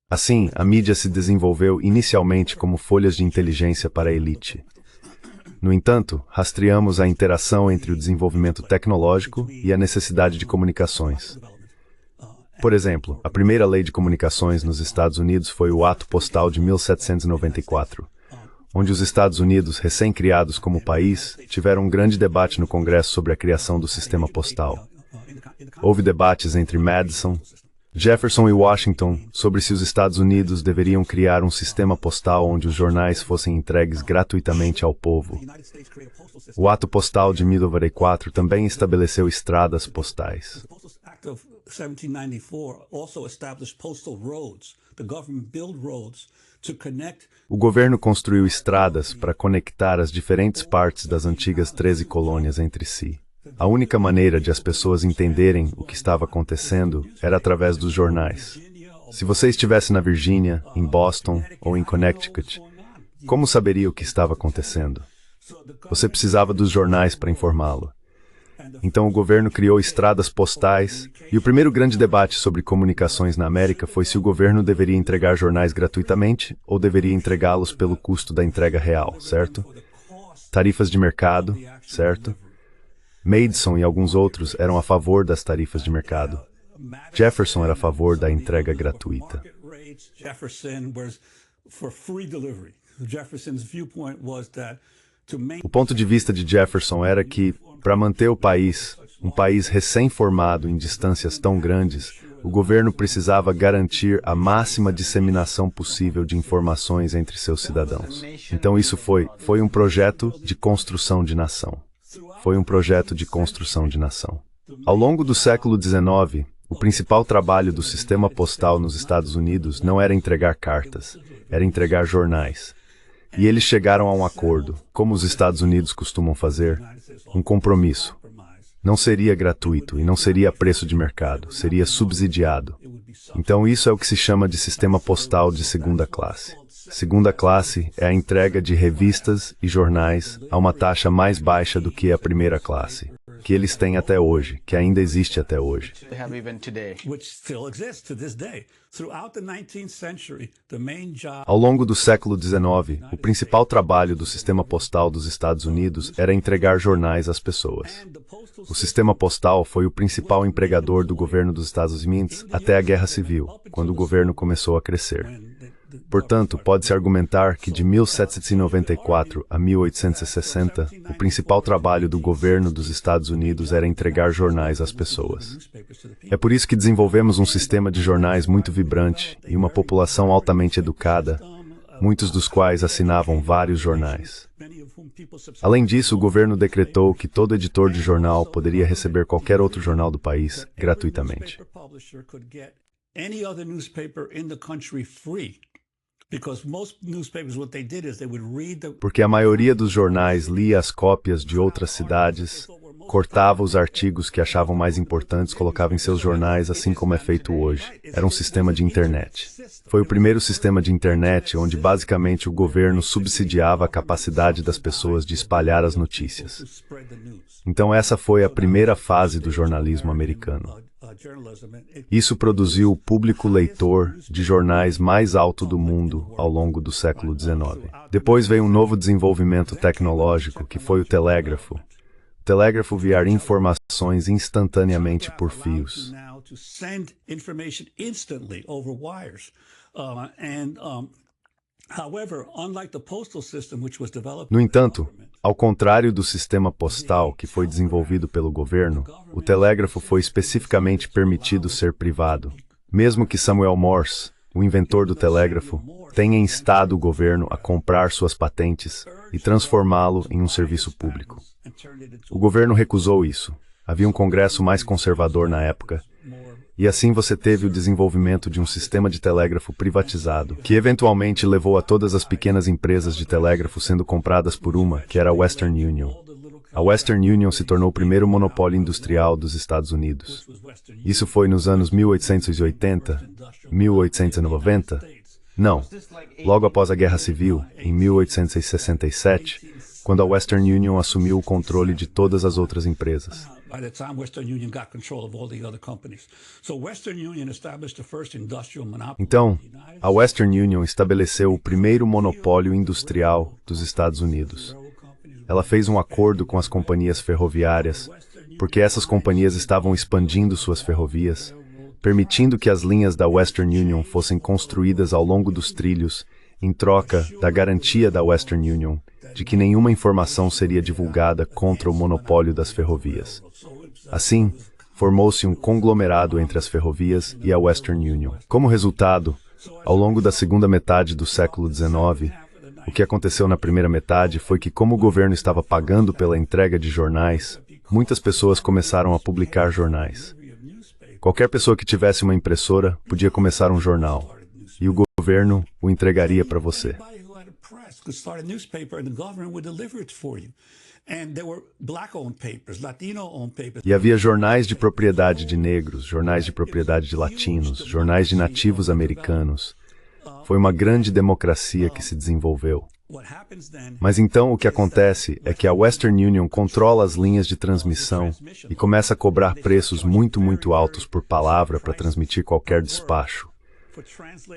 Assim, a mídia se desenvolveu inicialmente como folhas de inteligência para a elite. No entanto, rastreamos a interação entre o desenvolvimento tecnológico e a necessidade de comunicações. Por exemplo, a primeira lei de comunicações nos Estados Unidos foi o Ato Postal de 1794, onde os Estados Unidos, recém-criados como país, tiveram um grande debate no Congresso sobre a criação do sistema postal. Houve debates entre Madison, Jefferson e Washington sobre se os Estados Unidos deveriam criar um sistema postal onde os jornais fossem entregues gratuitamente ao povo. O Ato Postal de 1894 também estabeleceu estradas postais. 1794 also established postal roads. The government built roads to connect. O governo construiu estradas para conectar as diferentes partes das antigas 13 colônias entre si. A única maneira de as pessoas entenderem o que estava acontecendo era através dos jornais. Se você estivesse na Virgínia, em Boston ou em Connecticut, como saberia o que estava acontecendo? Você precisava dos jornais para informá-lo. Então o governo criou estradas postais, e o primeiro grande debate sobre comunicações na América foi se o governo deveria entregar jornais gratuitamente ou deveria entregá-los pelo custo da entrega real, certo? Tarifas de mercado, certo? Madison e alguns outros eram a favor das tarifas de mercado. Jefferson era a favor da entrega gratuita. O ponto de vista de Jefferson era que, para manter o país, um país recém-formado em distâncias tão grandes, o governo precisava garantir a máxima disseminação possível de informações entre seus cidadãos. Então isso foi um projeto de construção de nação. Foi um projeto de construção de nação. Ao longo do século XIX, O principal trabalho do sistema postal nos Estados Unidos não era entregar cartas, era entregar jornais. E eles chegaram a um acordo, como os Estados Unidos costumam fazer, um compromisso. Não seria gratuito e não seria a preço de mercado, seria subsidiado. Então isso é o que se chama de sistema postal de segunda classe. Segunda classe é a entrega de revistas e jornais a uma taxa mais baixa do que a primeira classe, que eles têm até hoje, que ainda existe até hoje. Ao longo do século XIX, o principal trabalho do sistema postal dos Estados Unidos era entregar jornais às pessoas. O sistema postal foi o principal empregador do governo dos Estados Unidos até a Guerra Civil, quando o governo começou a crescer. Portanto, pode-se argumentar que de 1794 a 1860, o principal trabalho do governo dos Estados Unidos era entregar jornais às pessoas. É por isso que desenvolvemos um sistema de jornais muito vibrante e uma população altamente educada, muitos dos quais assinavam vários jornais. Além disso, o governo decretou que todo editor de jornal poderia receber qualquer outro jornal do país gratuitamente. Porque a maioria dos jornais lia as cópias de outras cidades, cortava os artigos que achavam mais importantes, colocava em seus jornais, assim como é feito hoje. Era um sistema de internet. Foi o primeiro sistema de internet onde basicamente o governo subsidiava a capacidade das pessoas de espalhar as notícias. Então essa foi a primeira fase do jornalismo americano. Isso produziu o público leitor de jornais mais alto do mundo ao longo do século XIX. Depois veio um novo desenvolvimento tecnológico, que foi o telégrafo. O telégrafo enviar informações instantaneamente por fios. No entanto, ao contrário do sistema postal que foi desenvolvido pelo governo, o telégrafo foi especificamente permitido ser privado. Mesmo que Samuel Morse, o inventor do telégrafo, tenha instado o governo a comprar suas patentes e transformá-lo em um serviço público. O governo recusou isso. Havia um congresso mais conservador na época, e assim você teve o desenvolvimento de um sistema de telégrafo privatizado, que eventualmente levou a todas as pequenas empresas de telégrafo sendo compradas por uma, que era a Western Union. A Western Union se tornou o primeiro monopólio industrial dos Estados Unidos. Isso foi nos anos 1880, 1890? Não, logo após a Guerra Civil, em 1867, quando a Western Union assumiu o controle de todas as outras empresas. Então, a Western Union estabeleceu o primeiro monopólio industrial dos Estados Unidos. Ela fez um acordo com as companhias ferroviárias, porque essas companhias estavam expandindo suas ferrovias, permitindo que as linhas da Western Union fossem construídas ao longo dos trilhos, em troca da garantia da Western Union de que nenhuma informação seria divulgada contra o monopólio das ferrovias. Assim, formou-se um conglomerado entre as ferrovias e a Western Union. Como resultado, ao longo da segunda metade do século XIX, o que aconteceu na primeira metade foi que, como o governo estava pagando pela entrega de jornais, muitas pessoas começaram a publicar jornais. Qualquer pessoa que tivesse uma impressora podia começar um jornal, e o governo o entregaria para você. E havia jornais de propriedade de negros, jornais de propriedade de latinos, jornais de nativos americanos. Foi uma grande democracia que se desenvolveu. Mas então o que acontece é que a Western Union controla as linhas de transmissão e começa a cobrar preços muito altos por palavra para transmitir qualquer despacho.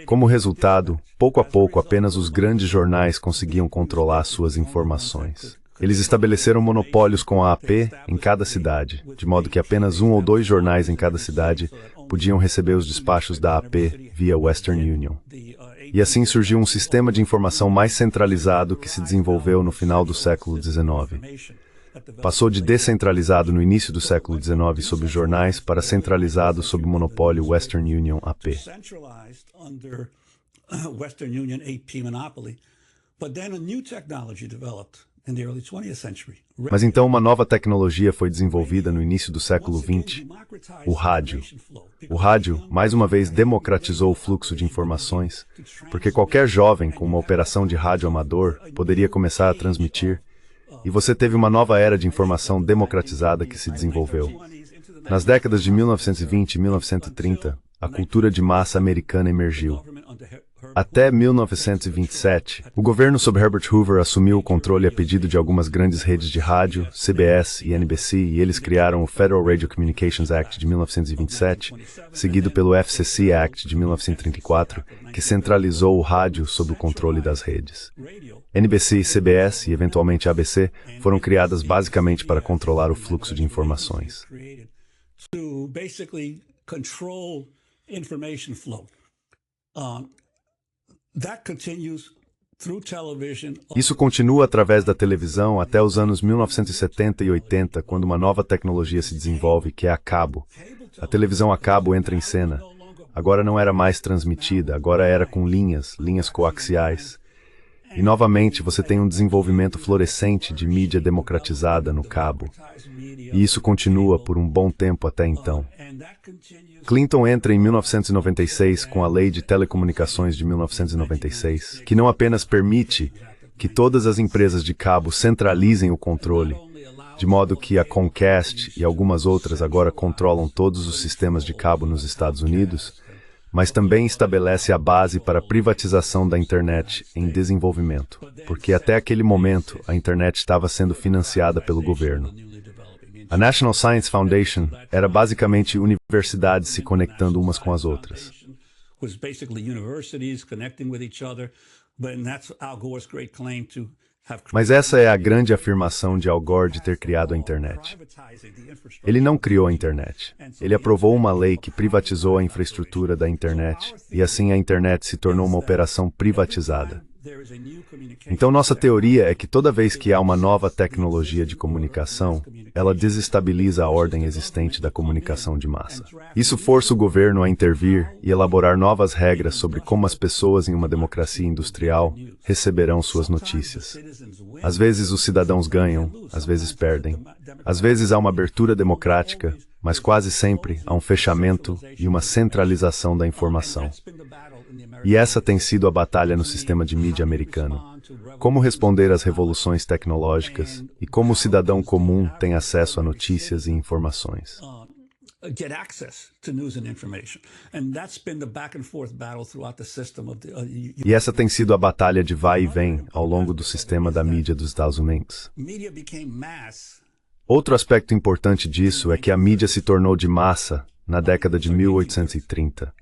Como resultado, pouco a pouco apenas os grandes jornais conseguiam controlar suas informações. Eles estabeleceram monopólios com a AP em cada cidade, de modo que apenas 1 ou 2 jornais em cada cidade podiam receber os despachos da AP via Western Union. E assim surgiu um sistema de informação mais centralizado que se desenvolveu no final do século XIX. Passou de descentralizado no início do século XIX sob os jornais para centralizado sob o monopólio Western Union AP. in the early 20th century. Mas então uma nova tecnologia foi desenvolvida no início do século XX, o rádio. O rádio, mais uma vez, democratizou o fluxo de informações, porque qualquer jovem com uma operação de rádio amador poderia começar a transmitir, e você teve uma nova era de informação democratizada que se desenvolveu. Nas décadas de 1920 e 1930, a cultura de massa americana emergiu. Até 1927, o governo sob Herbert Hoover assumiu o controle a pedido de algumas grandes redes de rádio, CBS e NBC, e eles criaram o Federal Radio Communications Act de 1927, seguido pelo FCC Act de 1934, que centralizou o rádio sob o controle das redes. NBC, CBS e eventualmente ABC foram criadas basicamente para controlar o fluxo de informações. To basically control information flow. That continues through television. Isso continua através da televisão até os anos 1970 e 80, quando uma nova tecnologia se desenvolve, que é a cabo. A televisão a cabo entra em cena. Agora não era mais transmitida, agora era com linhas coaxiais. E novamente você tem um desenvolvimento florescente de mídia democratizada no cabo. E isso continua por um bom tempo até então. Clinton entra em 1996 com a Lei de Telecomunicações de 1996, que não apenas permite que todas as empresas de cabo centralizem o controle, de modo que a Comcast e algumas outras agora controlam todos os sistemas de cabo nos Estados Unidos, mas também estabelece a base para a privatização da internet em desenvolvimento, porque até aquele momento a internet estava sendo financiada pelo governo. A National Science Foundation era basicamente universidades se conectando umas com as outras. Mas essa é a grande afirmação de Al Gore de ter criado a internet. Ele não criou a internet. Ele aprovou uma lei que privatizou a infraestrutura da internet, e assim a internet se tornou uma operação privatizada. Então nossa teoria é que toda vez que há uma nova tecnologia de comunicação, ela desestabiliza a ordem existente da comunicação de massa. Isso força o governo a intervir e elaborar novas regras sobre como as pessoas em uma democracia industrial receberão suas notícias. Às vezes os cidadãos ganham, às vezes perdem. Às vezes há uma abertura democrática, mas quase sempre há um fechamento e uma centralização da informação. E essa tem sido a batalha no sistema de mídia americano. Como responder às revoluções tecnológicas e como o cidadão comum tem acesso a notícias e informações. E essa tem sido a batalha de vai e vem ao longo do sistema da mídia dos Estados Unidos. Outro aspecto importante disso é que a mídia se tornou de massa na década de 1830.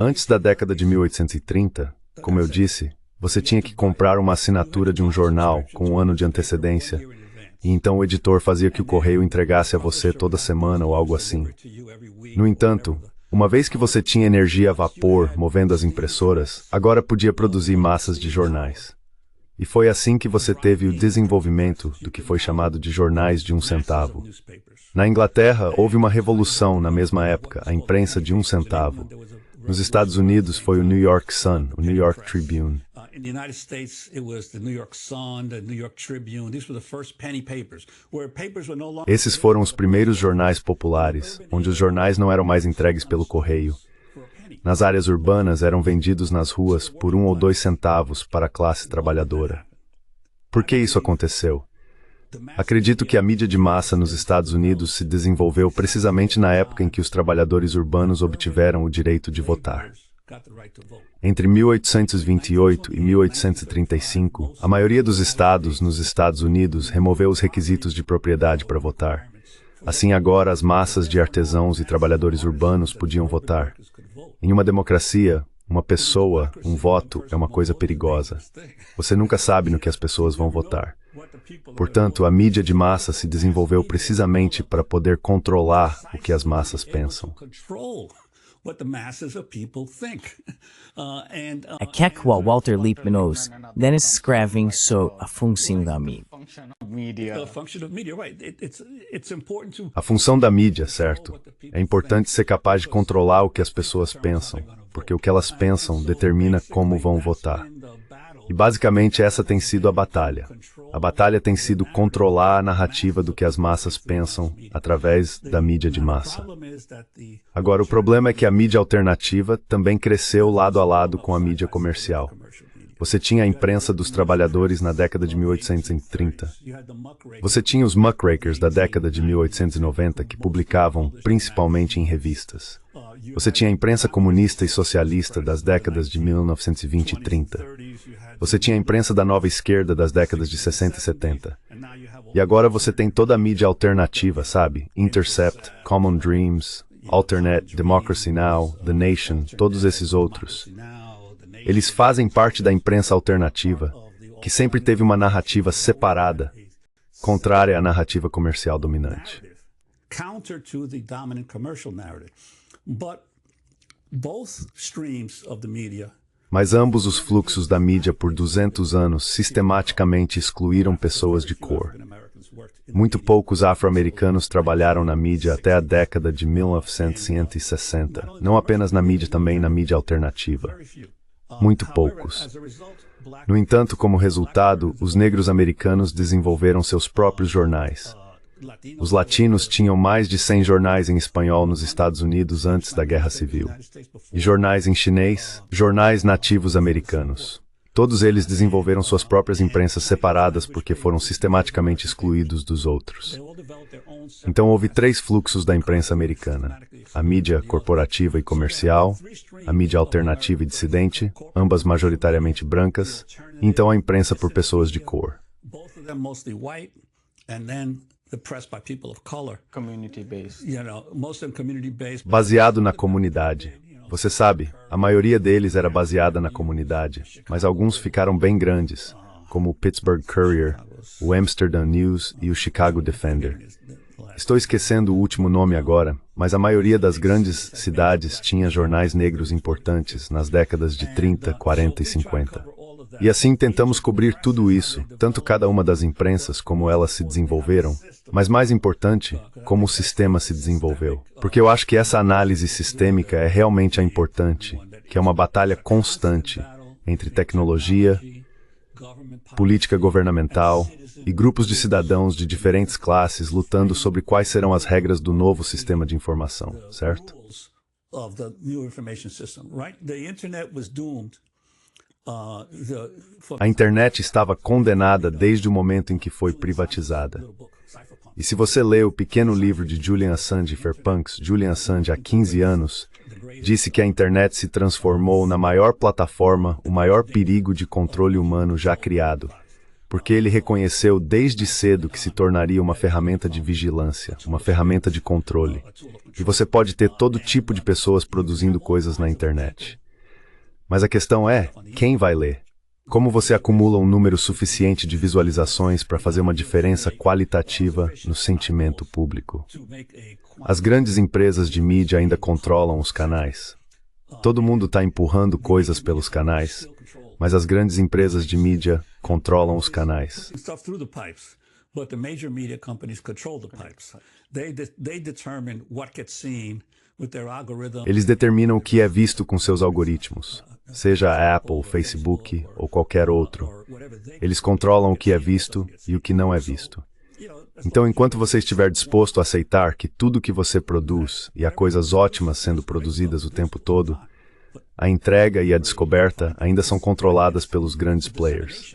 Antes da década de 1830, como eu disse, você tinha que comprar uma assinatura de um jornal com um ano de antecedência, e então o editor fazia que o correio entregasse a você toda semana ou algo assim. No entanto, uma vez que você tinha energia a vapor movendo as impressoras, agora podia produzir massas de jornais. E foi assim que você teve o desenvolvimento do que foi chamado de jornais de 1 centavo. Na Inglaterra, houve uma revolução na mesma época, a imprensa de 1 centavo. Nos Estados Unidos foi o New York Sun, o New York Tribune. Esses foram os primeiros jornais populares, onde os jornais não eram mais entregues pelo correio. Nas áreas urbanas eram vendidos nas ruas por 1 ou 2 centavos para a classe trabalhadora. Por que isso aconteceu? Acredito que a mídia de massa nos Estados Unidos se desenvolveu precisamente na época em que os trabalhadores urbanos obtiveram o direito de votar. Entre 1828 e 1835, a maioria dos estados nos Estados Unidos removeu os requisitos de propriedade para votar. Assim agora as massas de artesãos e trabalhadores urbanos podiam votar. Em uma democracia, uma pessoa, um voto é uma coisa perigosa. Você nunca sabe no que as pessoas vão votar. Portanto, a mídia de massa se desenvolveu precisamente para poder controlar o que as massas pensam. Aqui é que o Walter Lippmann Dennis escrevem sobre a função da mídia. A função da mídia, certo? É importante ser capaz de controlar o que as pessoas pensam, porque o que elas pensam determina como vão votar. E basicamente essa tem sido a batalha. A batalha tem sido controlar a narrativa do que as massas pensam através da mídia de massa. Agora, o problema é que a mídia alternativa também cresceu lado a lado com a mídia comercial. Você tinha a imprensa dos trabalhadores na década de 1830. Você tinha os muckrakers da década de 1890 que publicavam principalmente em revistas. Você tinha a imprensa comunista e socialista das décadas de 1920 e 30. Você tinha a imprensa da nova esquerda das décadas de 60 e 70. E agora você tem toda a mídia alternativa, sabe? Intercept, Common Dreams, Alternet, Democracy Now, The Nation, todos esses outros. Eles fazem parte da imprensa alternativa, que sempre teve uma narrativa separada, contrária à narrativa comercial dominante. Counter to the dominant commercial narrative. But both streams of the media. Mas ambos os fluxos da mídia por 200 anos sistematicamente excluíram pessoas de cor. Muito poucos afro-americanos trabalharam na mídia até a década de 1960, não apenas na mídia, também na mídia alternativa. Muito poucos. No entanto, como resultado, os negros americanos desenvolveram seus próprios jornais. Os latinos tinham mais de 100 jornais em espanhol nos Estados Unidos antes da Guerra Civil. E jornais em chinês, jornais nativos americanos. Todos eles desenvolveram suas próprias imprensas separadas porque foram sistematicamente excluídos dos outros. Então houve 3 fluxos da imprensa americana: a mídia corporativa e comercial, a mídia alternativa e dissidente, ambas majoritariamente brancas, e então a imprensa por pessoas de cor. Baseado na comunidade. Você sabe, a maioria deles era baseada na comunidade, mas alguns ficaram bem grandes, como o Pittsburgh Courier, o Amsterdam News e o Chicago Defender. Estou esquecendo o último nome agora, mas a maioria das grandes cidades tinha jornais negros importantes nas décadas de 30, 40 e 50. E assim tentamos cobrir tudo isso, tanto cada uma das imprensas como elas se desenvolveram, mas mais importante, como o sistema se desenvolveu. Porque eu acho que essa análise sistêmica é realmente a importante, que é uma batalha constante entre tecnologia, política governamental e grupos de cidadãos de diferentes classes lutando sobre quais serão as regras do novo sistema de informação, certo? A internet estava condenada desde o momento em que foi privatizada. E se você lê o pequeno livro de Julian Assange, Fairpunks, Julian Assange há 15 anos, disse que a internet se transformou na maior plataforma, o maior perigo de controle humano já criado, porque ele reconheceu desde cedo que se tornaria uma ferramenta de vigilância, uma ferramenta de controle. E você pode ter todo tipo de pessoas produzindo coisas na internet. Mas a questão é, quem vai ler? Como você acumula um número suficiente de visualizações para fazer uma diferença qualitativa no sentimento público? As grandes empresas de mídia ainda controlam os canais. Todo mundo está empurrando coisas pelos canais, mas as grandes empresas de mídia controlam os canais. Eles determinam o que é visto com seus algoritmos. Seja a Apple, Facebook ou qualquer outro. Eles controlam o que é visto e o que não é visto. Então, enquanto você estiver disposto a aceitar que tudo que você produz, e há coisas ótimas sendo produzidas o tempo todo, a entrega e a descoberta ainda são controladas pelos grandes players.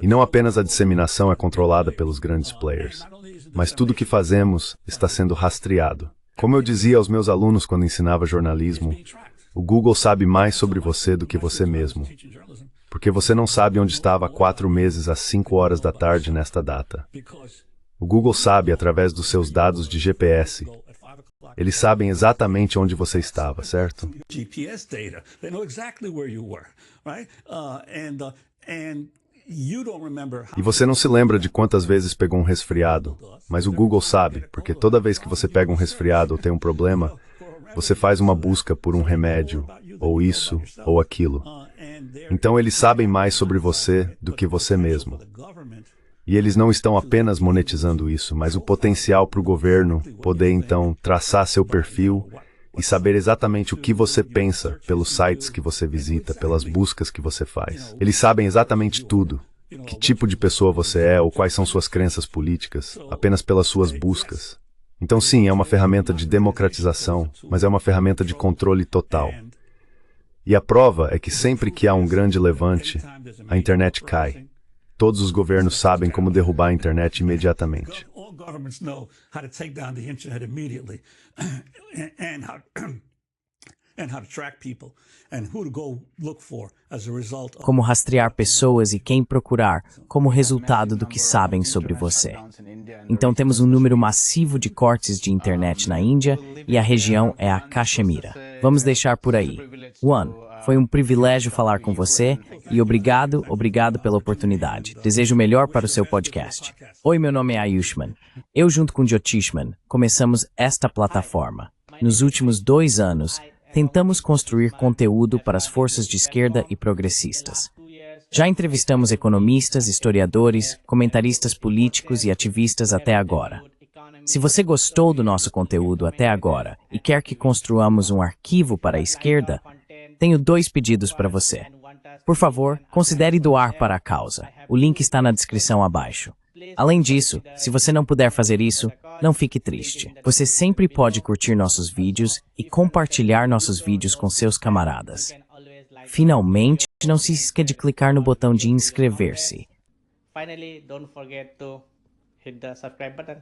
E não apenas a disseminação é controlada pelos grandes players, mas tudo o que fazemos está sendo rastreado. Como eu dizia aos meus alunos quando ensinava jornalismo, o Google sabe mais sobre você do que você mesmo, porque você não sabe onde estava há 4 meses às 5 horas da tarde nesta data. O Google sabe através dos seus dados de GPS. Eles sabem exatamente onde você estava, certo? E você não se lembra de quantas vezes pegou um resfriado, mas o Google sabe, porque toda vez que você pega um resfriado ou tem um problema, você faz uma busca por um remédio, ou isso, ou aquilo. Então eles sabem mais sobre você do que você mesmo. E eles não estão apenas monetizando isso, mas o potencial para o governo poder então traçar seu perfil e saber exatamente o que você pensa pelos sites que você visita, pelas buscas que você faz. Eles sabem exatamente tudo. Que tipo de pessoa você é ou quais são suas crenças políticas, apenas pelas suas buscas. Então sim, é uma ferramenta de democratização, mas é uma ferramenta de controle total. E a prova é que sempre que há um grande levante, a internet cai. Todos os governos sabem como derrubar a internet imediatamente. Como rastrear pessoas e quem procurar como resultado do que sabem sobre você. Então temos um número massivo de cortes de internet na Índia e a região é a Caxemira. Vamos deixar por aí. Juan, foi um privilégio falar com você e obrigado pela oportunidade. Desejo o melhor para o seu podcast. Oi, meu nome é Ayushman. Eu junto com Jyotishman começamos esta plataforma. Nos últimos 2 anos, tentamos construir conteúdo para as forças de esquerda e progressistas. Já entrevistamos economistas, historiadores, comentaristas políticos e ativistas até agora. Se você gostou do nosso conteúdo até agora e quer que construamos um arquivo para a esquerda, tenho 2 pedidos para você. Por favor, considere doar para a causa. O link está na descrição abaixo. Além disso, se você não puder fazer isso, não fique triste. Você sempre pode curtir nossos vídeos e compartilhar nossos vídeos com seus camaradas. Finalmente, não se esqueça de clicar no botão de inscrever-se. Finally, don't forget to hit the subscribe button.